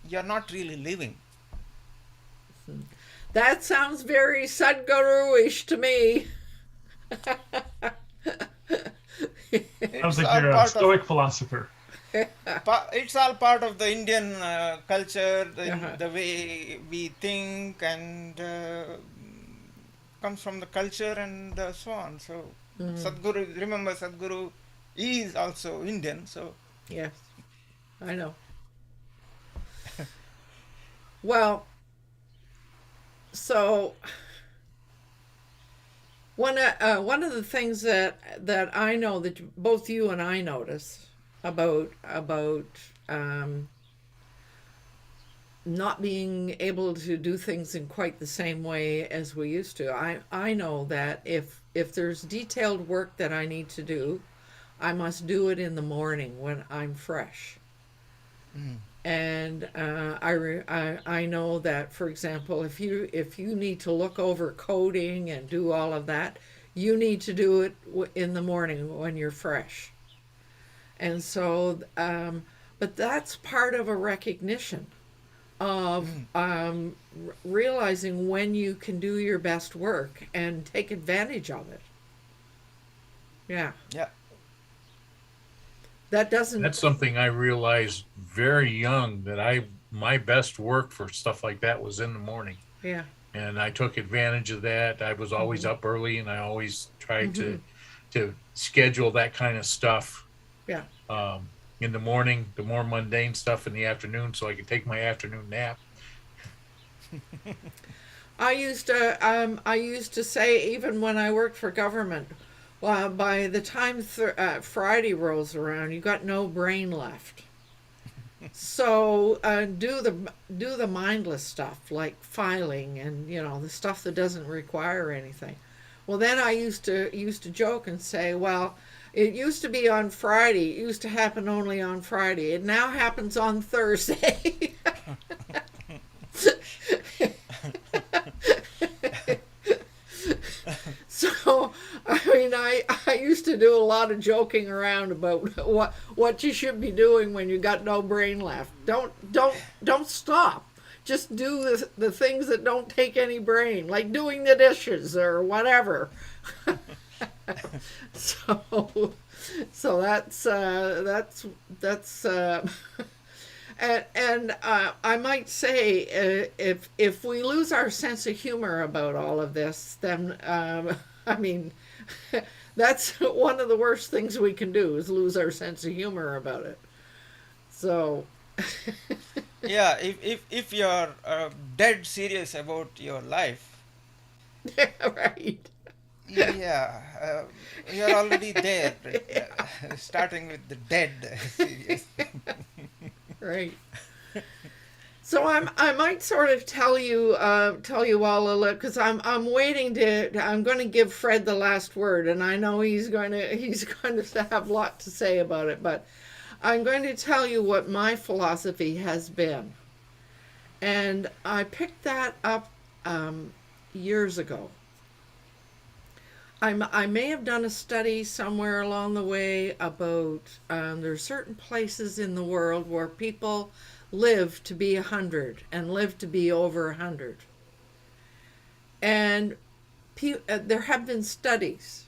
Speaker 3: you are not really living.
Speaker 1: That sounds very Sadhguru-ish to me.
Speaker 5: Sounds like you're a Stoic philosopher.
Speaker 3: It's all part of the Indian culture,
Speaker 1: Uh-huh.
Speaker 3: the way we think, and comes from the culture and so on. So Sadhguru, remember, Sadhguru is also Indian. So
Speaker 1: Yes, I know. Well, so one of the things that I know that both you and I notice about not being able to do things in quite the same way as we used to. I know that if there's detailed work that I need to do, I must do it in the morning when I'm fresh. And I know that, for example, if you need to look over coding and do all of that, you need to do it in the morning when you're fresh. And so, but that's part of a recognition of realizing when you can do your best work and take advantage of it. Yeah,
Speaker 3: yeah,
Speaker 1: that doesn't.
Speaker 2: That's something I realized very young, that my best work for stuff like that was in the morning.
Speaker 1: Yeah.
Speaker 2: And I took advantage of that. I was always up early, and I always tried to schedule that kind of stuff.
Speaker 1: Yeah.
Speaker 2: In the morning, the more mundane stuff in the afternoon, so I could take my afternoon nap.
Speaker 1: I used to say, even when I worked for government, well, by the time Friday rolls around, you got no brain left. So do the mindless stuff like filing and the stuff that doesn't require anything. Well, then I used to joke and say, well, it used to be on Friday. It used to happen only on Friday. It now happens on Thursday. So, I used to do a lot of joking around about what you should be doing when you got no brain left. Don't stop. Just do the things that don't take any brain, like doing the dishes or whatever. So, so that's and I might say if we lose our sense of humor about all of this, then I mean that's one of the worst things we can do is lose our sense of humor about it. So,
Speaker 3: Yeah, if you're dead serious about your life,
Speaker 1: right.
Speaker 3: yeah, you're already there, starting with the dead serious.
Speaker 1: Right. So I might sort of tell you all a little because I'm waiting to I'm going to give Fred the last word, and I know he's going to have a lot to say about it, but I'm going to tell you what my philosophy has been, and I picked that up years ago. I may have done a study somewhere along the way about there are certain places in the world where people live to be 100 and live to be over 100. And there have been studies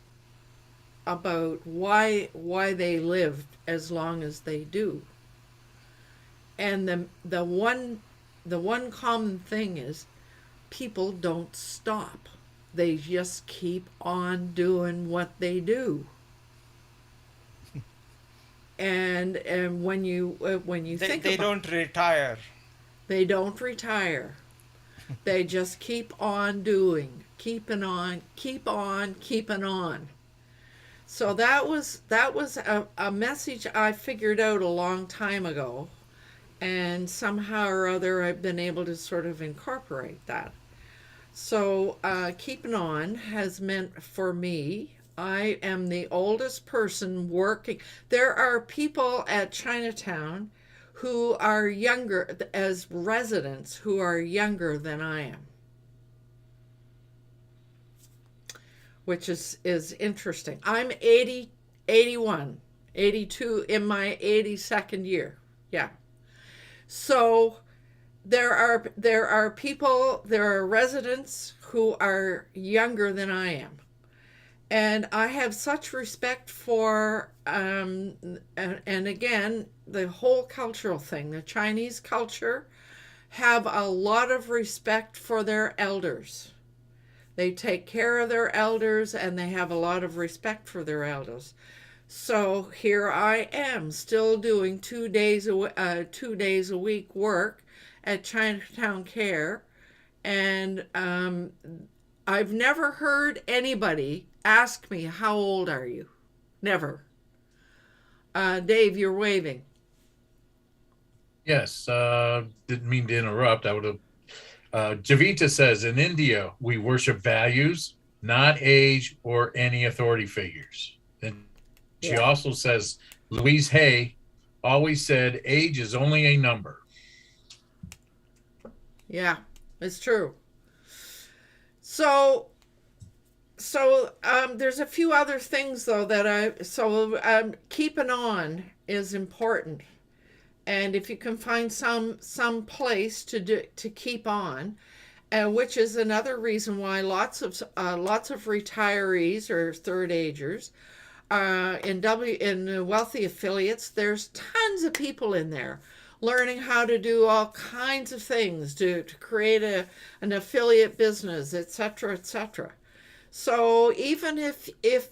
Speaker 1: about why they lived as long as they do. And the one common thing is people don't stop. They just keep on doing what they do. And when you think
Speaker 3: They
Speaker 1: about,
Speaker 3: don't retire.
Speaker 1: they don't retire. They just keep on doing, keeping on, keeping on. So that was a message I figured out a long time ago, and somehow or other I've been able to sort of incorporate that. So, keeping on has meant for me, I am the oldest person working. There are people at Chinatown who are younger, as residents, who are younger than I am, which is interesting. I'm 80, 81, 82 in my 82nd year. Yeah. So, there are people, there are residents who are younger than I am, and I have such respect for and again the whole cultural thing. The Chinese culture have a lot of respect for their elders. They take care of their elders, and they have a lot of respect for their elders. So here I am, still doing 2 days a week work at Chinatown Care, and I've never heard anybody ask me, "How old are you?" Never. Dave, you're waving.
Speaker 2: Yes, didn't mean to interrupt. I would have. Javita says in India, we worship values, not age or any authority figures. Then she
Speaker 1: Yeah.
Speaker 2: also says, Louise Hay always said age is only a number.
Speaker 1: Yeah, it's true. So there's a few other things though that keeping on is important, and if you can find some place to keep on, which is another reason why lots of retirees or third agers in wealthy affiliates, there's tons of people in there learning how to do all kinds of things to create an affiliate business, etc., etc. So even if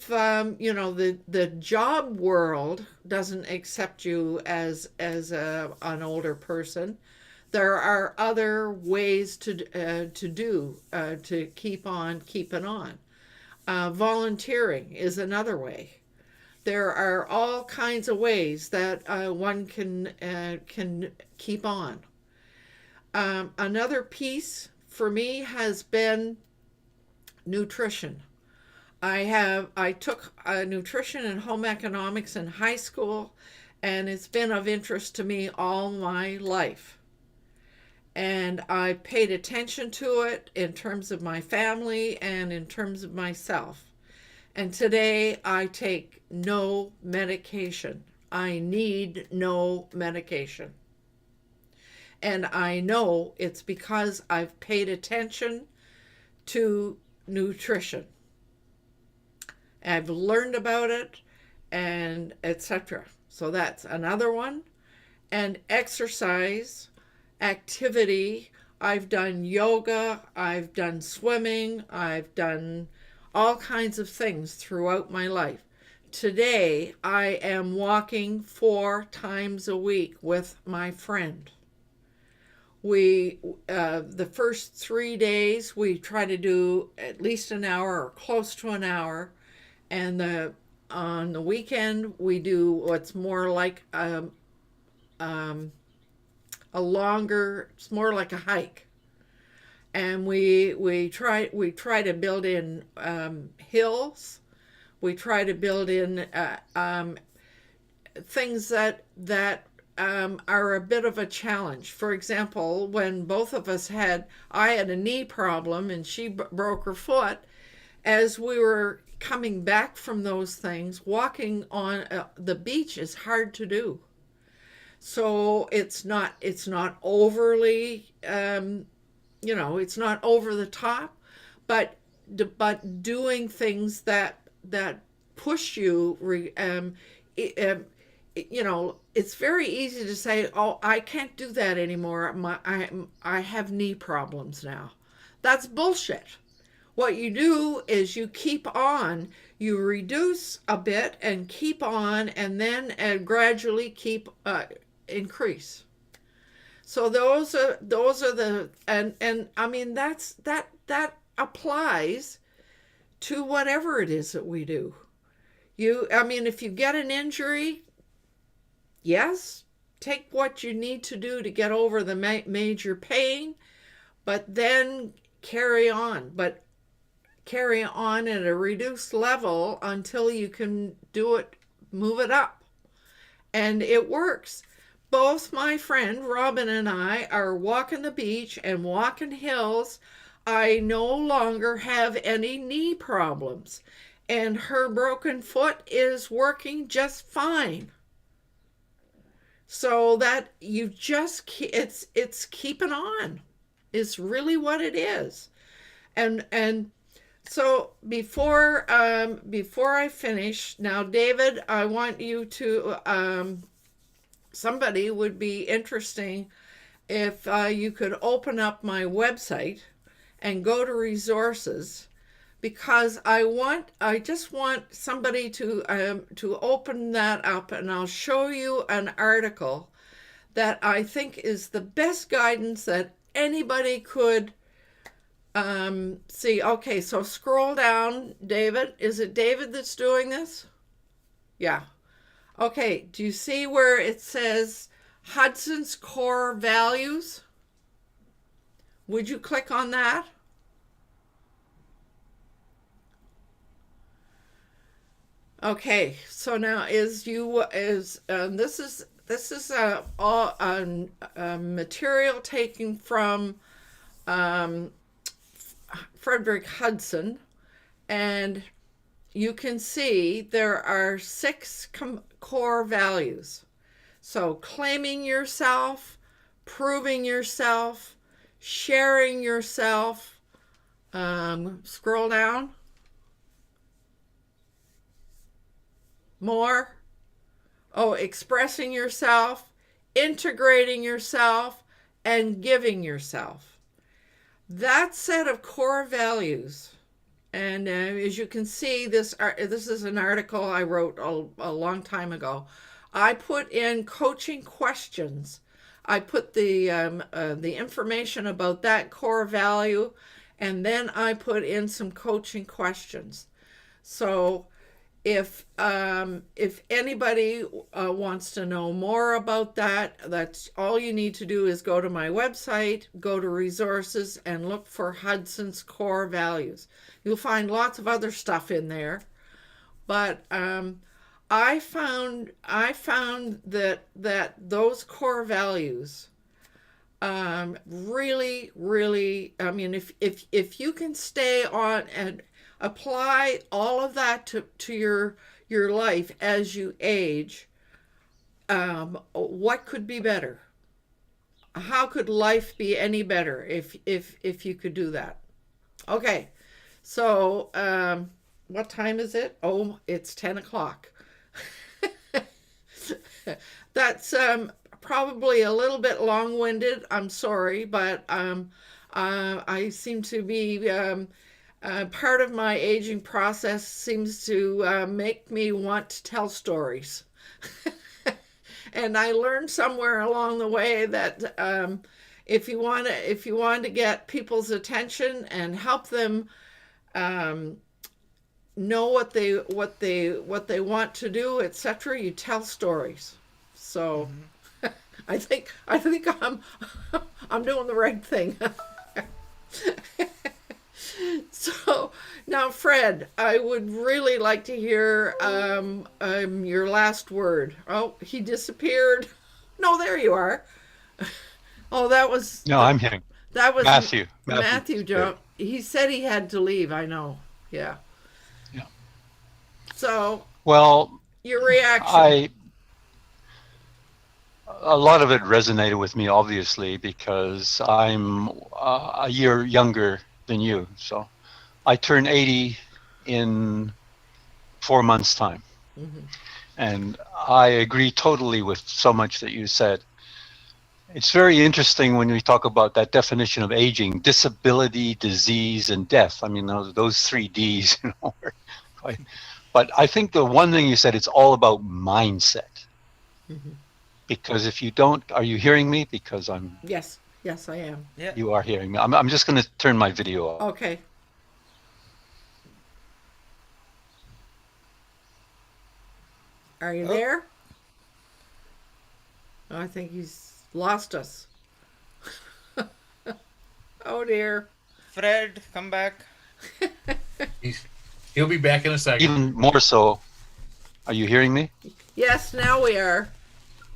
Speaker 1: the job world doesn't accept you as an older person, there are other ways to keep on keeping on. Volunteering is another way. There are all kinds of ways that one can keep on. Another piece for me has been nutrition. I took nutrition and home economics in high school, and it's been of interest to me all my life. And I paid attention to it in terms of my family and in terms of myself. And today I take no medication. I need no medication. And I know it's because I've paid attention to nutrition. I've learned about it, and etc. So that's another one. And exercise, activity. I've done yoga, I've done swimming, I've done all kinds of things throughout my life. Today, I am walking 4 times a week with my friend. The first 3 days, we try to do at least an hour or close to an hour. And on the weekend, we do what's more like a longer, it's more like a hike. And we try to build in hills. We try to build in things that are a bit of a challenge. For example, when both of us I had a knee problem and she broke her foot. As we were coming back from those things, walking on the beach is hard to do. So it's not overly, it's not over the top, but doing things that push you. It's very easy to say, "Oh, I can't do that anymore. I have knee problems now." That's bullshit. What you do is you keep on, you reduce a bit and keep on, and then gradually keep increase. So those are the and I mean that applies to whatever it is that we do. If you get an injury, yes, take what you need to do to get over the major pain, but then carry on. But carry on at a reduced level until you can do it, move it up. And it works. Both my friend Robin and I are walking the beach and walking hills. I no longer have any knee problems, and her broken foot is working just fine. So that it's keeping on is really what it is. And so before I finish, now David, I want you to somebody would be interesting if you could open up my website and go to resources, because I just want somebody to open that up, and I'll show you an article that I think is the best guidance that anybody could see. Okay, so scroll down, David. Is it David that's doing this? Yeah. Okay, do you see where it says Hudson's core values? Would you click on that? Okay, so now this is a material taken from Frederick Hudson, and you can see there are 6 core values. So claiming yourself, proving yourself, sharing yourself. Scroll down. More. Oh, expressing yourself, integrating yourself, and giving yourself. That set of core values, and as you can see, this is an article I wrote a long time ago. I put in coaching questions. I put the information about that core value, and then I put in some coaching questions. So if anybody wants to know more about that, that's all you need to do is go to my website, go to resources, and look for Hudson's core values. You'll find lots of other stuff in there, but I found that those core values really, if you can stay on and apply all of that to your life as you age, what could be better? How could life be any better if you could do that? Okay, so what time is it? Oh, it's 10 o'clock. That's probably a little bit long-winded. I'm sorry, but I seem to be part of my aging process seems to make me want to tell stories. And I learned somewhere along the way that if you want to get people's attention and help them know what they want to do, etc., you tell stories. So I think I'm doing the right thing. So now, Fred, I would really like to hear your last word. Oh, he disappeared. No, there you are. Oh, that was
Speaker 4: No, I'm here.
Speaker 1: that was
Speaker 4: Matthew.
Speaker 1: Matthew. Joe. He said he had to leave. I know. Yeah.
Speaker 4: Yeah.
Speaker 1: So,
Speaker 4: Well,
Speaker 1: your reaction?
Speaker 4: A lot of it resonated with me, obviously, because I'm a year younger than you. So I turn 80 in 4 months' time.
Speaker 1: Mm-hmm.
Speaker 4: And I agree totally with so much that you said. It's very interesting when we talk about that definition of aging: disability, disease, and death. I mean, those three Ds, you know. But I think the one thing you said, it's all about mindset.
Speaker 1: Mm-hmm.
Speaker 4: Because if you don't, are you hearing me? Because I'm.
Speaker 1: Yes, I am.
Speaker 3: Yeah.
Speaker 4: You are hearing me. I'm just going to turn my video off.
Speaker 1: Okay. Are you there? Oh, I think he's lost us. Oh dear.
Speaker 3: Fred, come back.
Speaker 2: He'll be back in a second.
Speaker 4: Even more so, are you hearing me?
Speaker 1: Yes, now we are.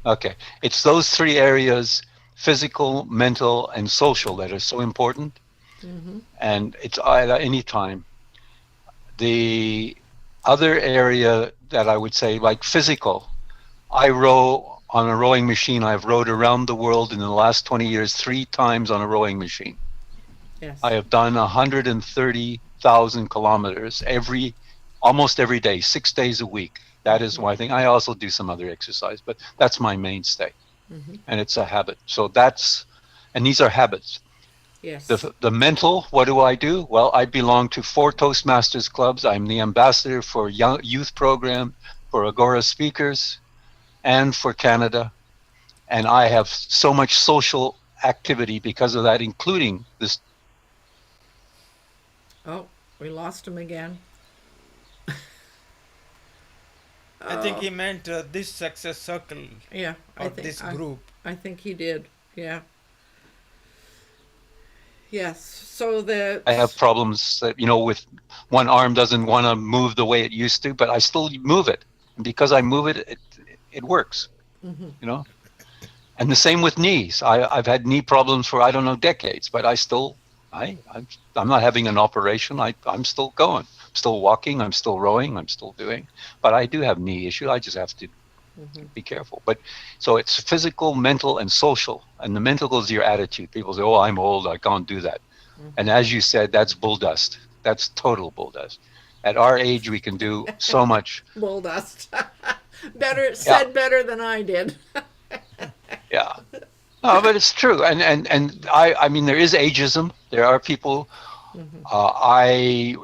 Speaker 4: Okay. It's those three areas: physical, mental, and social, that are so important.
Speaker 1: Mm-hmm.
Speaker 4: And it's at any time. The other area that I would say, like physical, I row on a rowing machine. I've rowed around the world in the last 20 years 3 times on a rowing machine.
Speaker 1: Yes.
Speaker 4: I have done 130,000 kilometers almost every day, 6 days a week. That is one thing. I also do some other exercise, but that's my mainstay.
Speaker 1: Mm-hmm.
Speaker 4: And it's a habit. So and these are habits.
Speaker 1: Yes.
Speaker 4: The mental, what do? Well, I belong to 4 Toastmasters clubs. I'm the ambassador for youth program, for Agora speakers, and for Canada. And I have so much social activity because of that, including this.
Speaker 1: Oh, we lost him again.
Speaker 3: I think he meant this success circle.
Speaker 1: Yeah,
Speaker 3: or this group.
Speaker 1: I think he did. Yeah. Yes. So
Speaker 4: I have problems that, with one arm doesn't want to move the way it used to, but I still move it. And because I move it, it works,
Speaker 1: Mm-hmm.
Speaker 4: And the same with knees. I've had knee problems for, I don't know, decades, but I'm not having an operation. I'm still going, I'm still walking, I'm still rowing, I'm still doing, but I do have knee issue. I just have to be careful. But so it's physical, mental, and social. And the mental is your attitude. People say, oh, I'm old, I can't do that. And as you said, that's bull dust. That's total bull dust. At our age, we can do so much.
Speaker 1: Bull dust. Better than I did.
Speaker 4: Yeah. No, but it's true. And I mean, there is ageism. There are people. I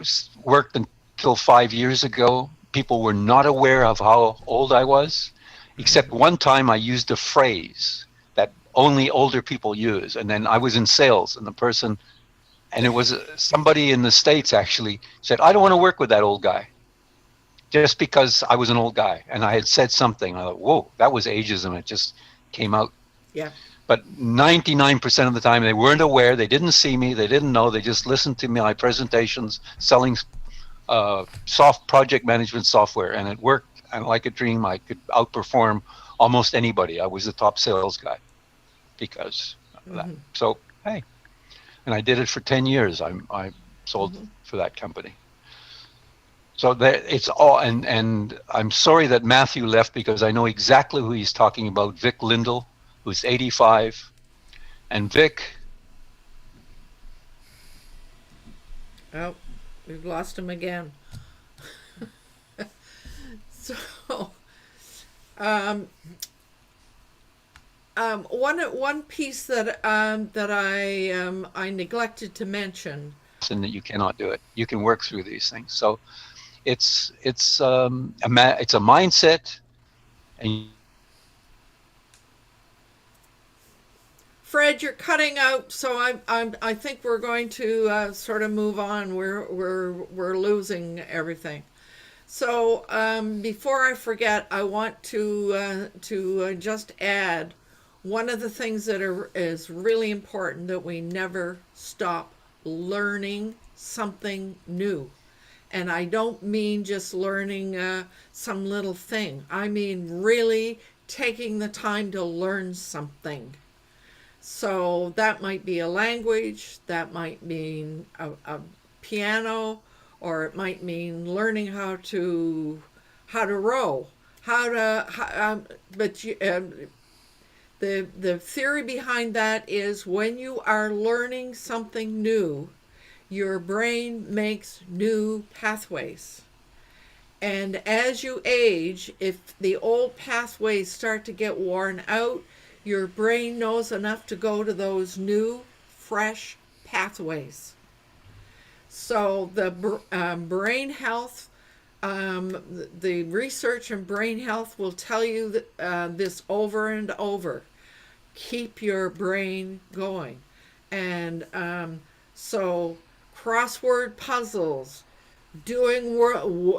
Speaker 4: worked until 5 years ago. People were not aware of how old I was, except one time I used a phrase that only older people use. And then I was in sales, and it was somebody in the States actually said, I don't want to work with that old guy, just because I was an old guy. And I had said something. I thought, whoa, that was ageism. It just came out.
Speaker 1: Yeah.
Speaker 4: But 99% of the time, they weren't aware. They didn't see me. They didn't know. They just listened to my presentations, selling soft project management software. And it worked. And like a dream, I could outperform almost anybody. I was the top sales guy because of that. So, hey. And I did it for 10 years. I sold for that company. So it's all, and I'm sorry that Matthew left, because I know exactly who he's talking about. Vic Lindell, who's 85. And Vic.
Speaker 1: Oh, we've lost him again. So, one piece that I neglected to mention.
Speaker 4: And that you cannot do it. You can work through these things. So it's a mindset, and
Speaker 1: Fred, you're cutting out, so I think we're going to sort of move on. We're losing everything. So before I forget, I want to just add one of the things that is really important, that we never stop learning something new. And I don't mean just learning some little thing. I mean really taking the time to learn something. So that might be a language, that might mean a piano, or it might mean learning how to row, the theory behind that is when you are learning something new, your brain makes new pathways. And as you age, if the old pathways start to get worn out, your brain knows enough to go to those new, fresh pathways. So the brain health, the research in brain health will tell you this over and over. Keep your brain going. And so crossword puzzles, doing Wordle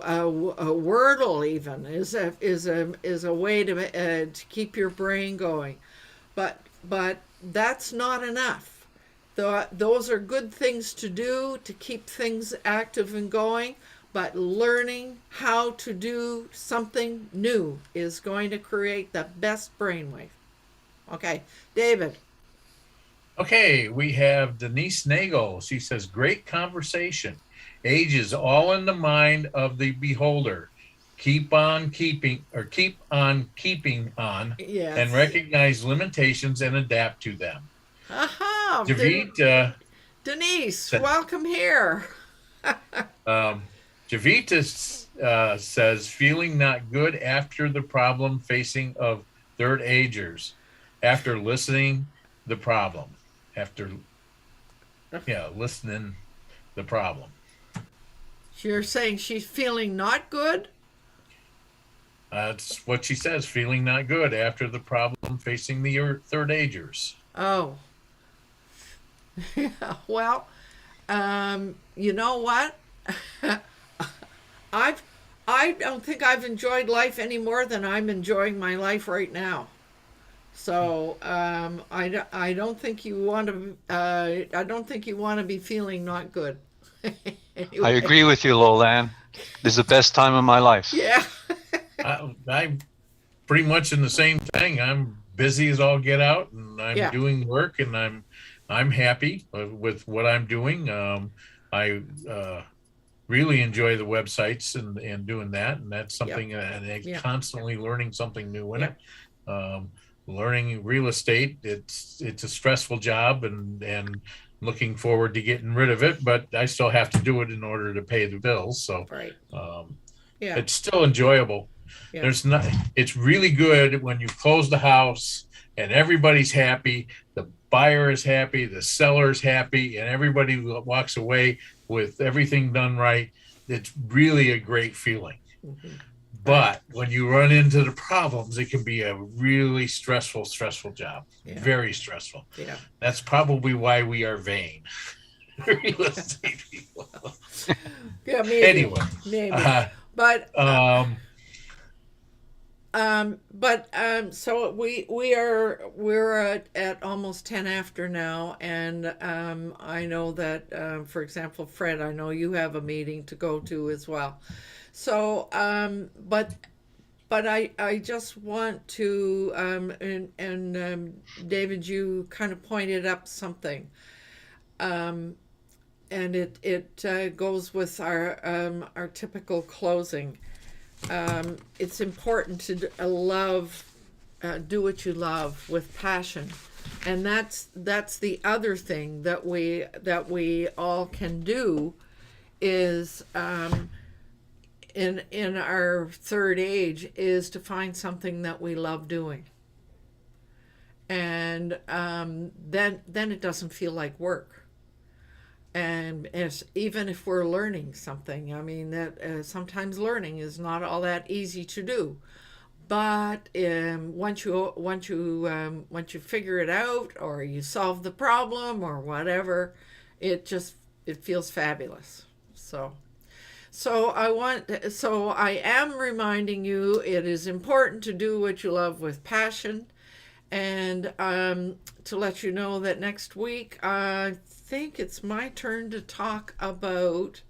Speaker 1: even is a way to keep your brain going. But that's not enough. Those are good things to do to keep things active and going, but learning how to do something new is going to create the best brainwave. Okay, David.
Speaker 2: Okay, we have Denise Nagel. She says, great conversation. Age is all in the mind of the beholder. Keep on keeping on,
Speaker 1: Yes.
Speaker 2: and recognize limitations and adapt to them.
Speaker 1: Aha!
Speaker 2: Javita,
Speaker 1: Denise, welcome here.
Speaker 2: Javita says, feeling not good after the problem facing of third agers, after listening the problem, listening the problem.
Speaker 1: You're saying she's feeling not good?
Speaker 2: That's what she says, feeling not good after the problem facing the third agers.
Speaker 1: Oh. Well, you know what? I don't think I've enjoyed life any more than I'm enjoying my life right now. So I don't think you want to be feeling not good. Anyway.
Speaker 4: I agree with you, LowellAnn. This is the best time of my life.
Speaker 1: Yeah.
Speaker 2: I'm pretty much in the same thing. I'm busy as all get out, and I'm doing work, and I'm happy with what I'm doing. I really enjoy the websites and doing that, and that's something, and constantly learning something new in it. Learning real estate, it's a stressful job, and looking forward to getting rid of it, but I still have to do it in order to pay the bills. So it's still enjoyable. It's really good when you close the house and everybody's happy, the buyer is happy, the seller is happy, and everybody walks away with everything done right. It's really a great feeling. Mm-hmm. But when you run into the problems, it can be a really stressful job. Very stressful. Yeah. That's probably why we are vain. Real estate people.
Speaker 1: Yeah, maybe.
Speaker 2: Anyway.
Speaker 1: Maybe. So we're at almost 10 after now, and I know that for example, Fred, I know you have a meeting to go to as well. So but I just want to and David, you kind of pointed up something, and it goes with our typical closing. It's important to do what you love with passion, and that's the other thing that we all can do is in our third age is to find something that we love doing, and then it doesn't feel like work. And even if we're learning something, I mean that sometimes learning is not all that easy to do, but once you figure it out, or you solve the problem or whatever, it feels fabulous. So I am reminding you, it is important to do what you love with passion, and to let you know that next week I think it's my turn to talk about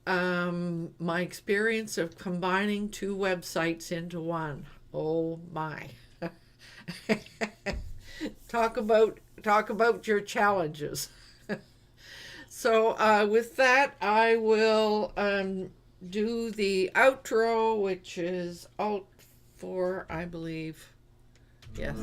Speaker 1: my experience of combining two websites into one. Oh my. Talk about your challenges. So with that, I will do the outro, which is Alt 4, I believe. Yes.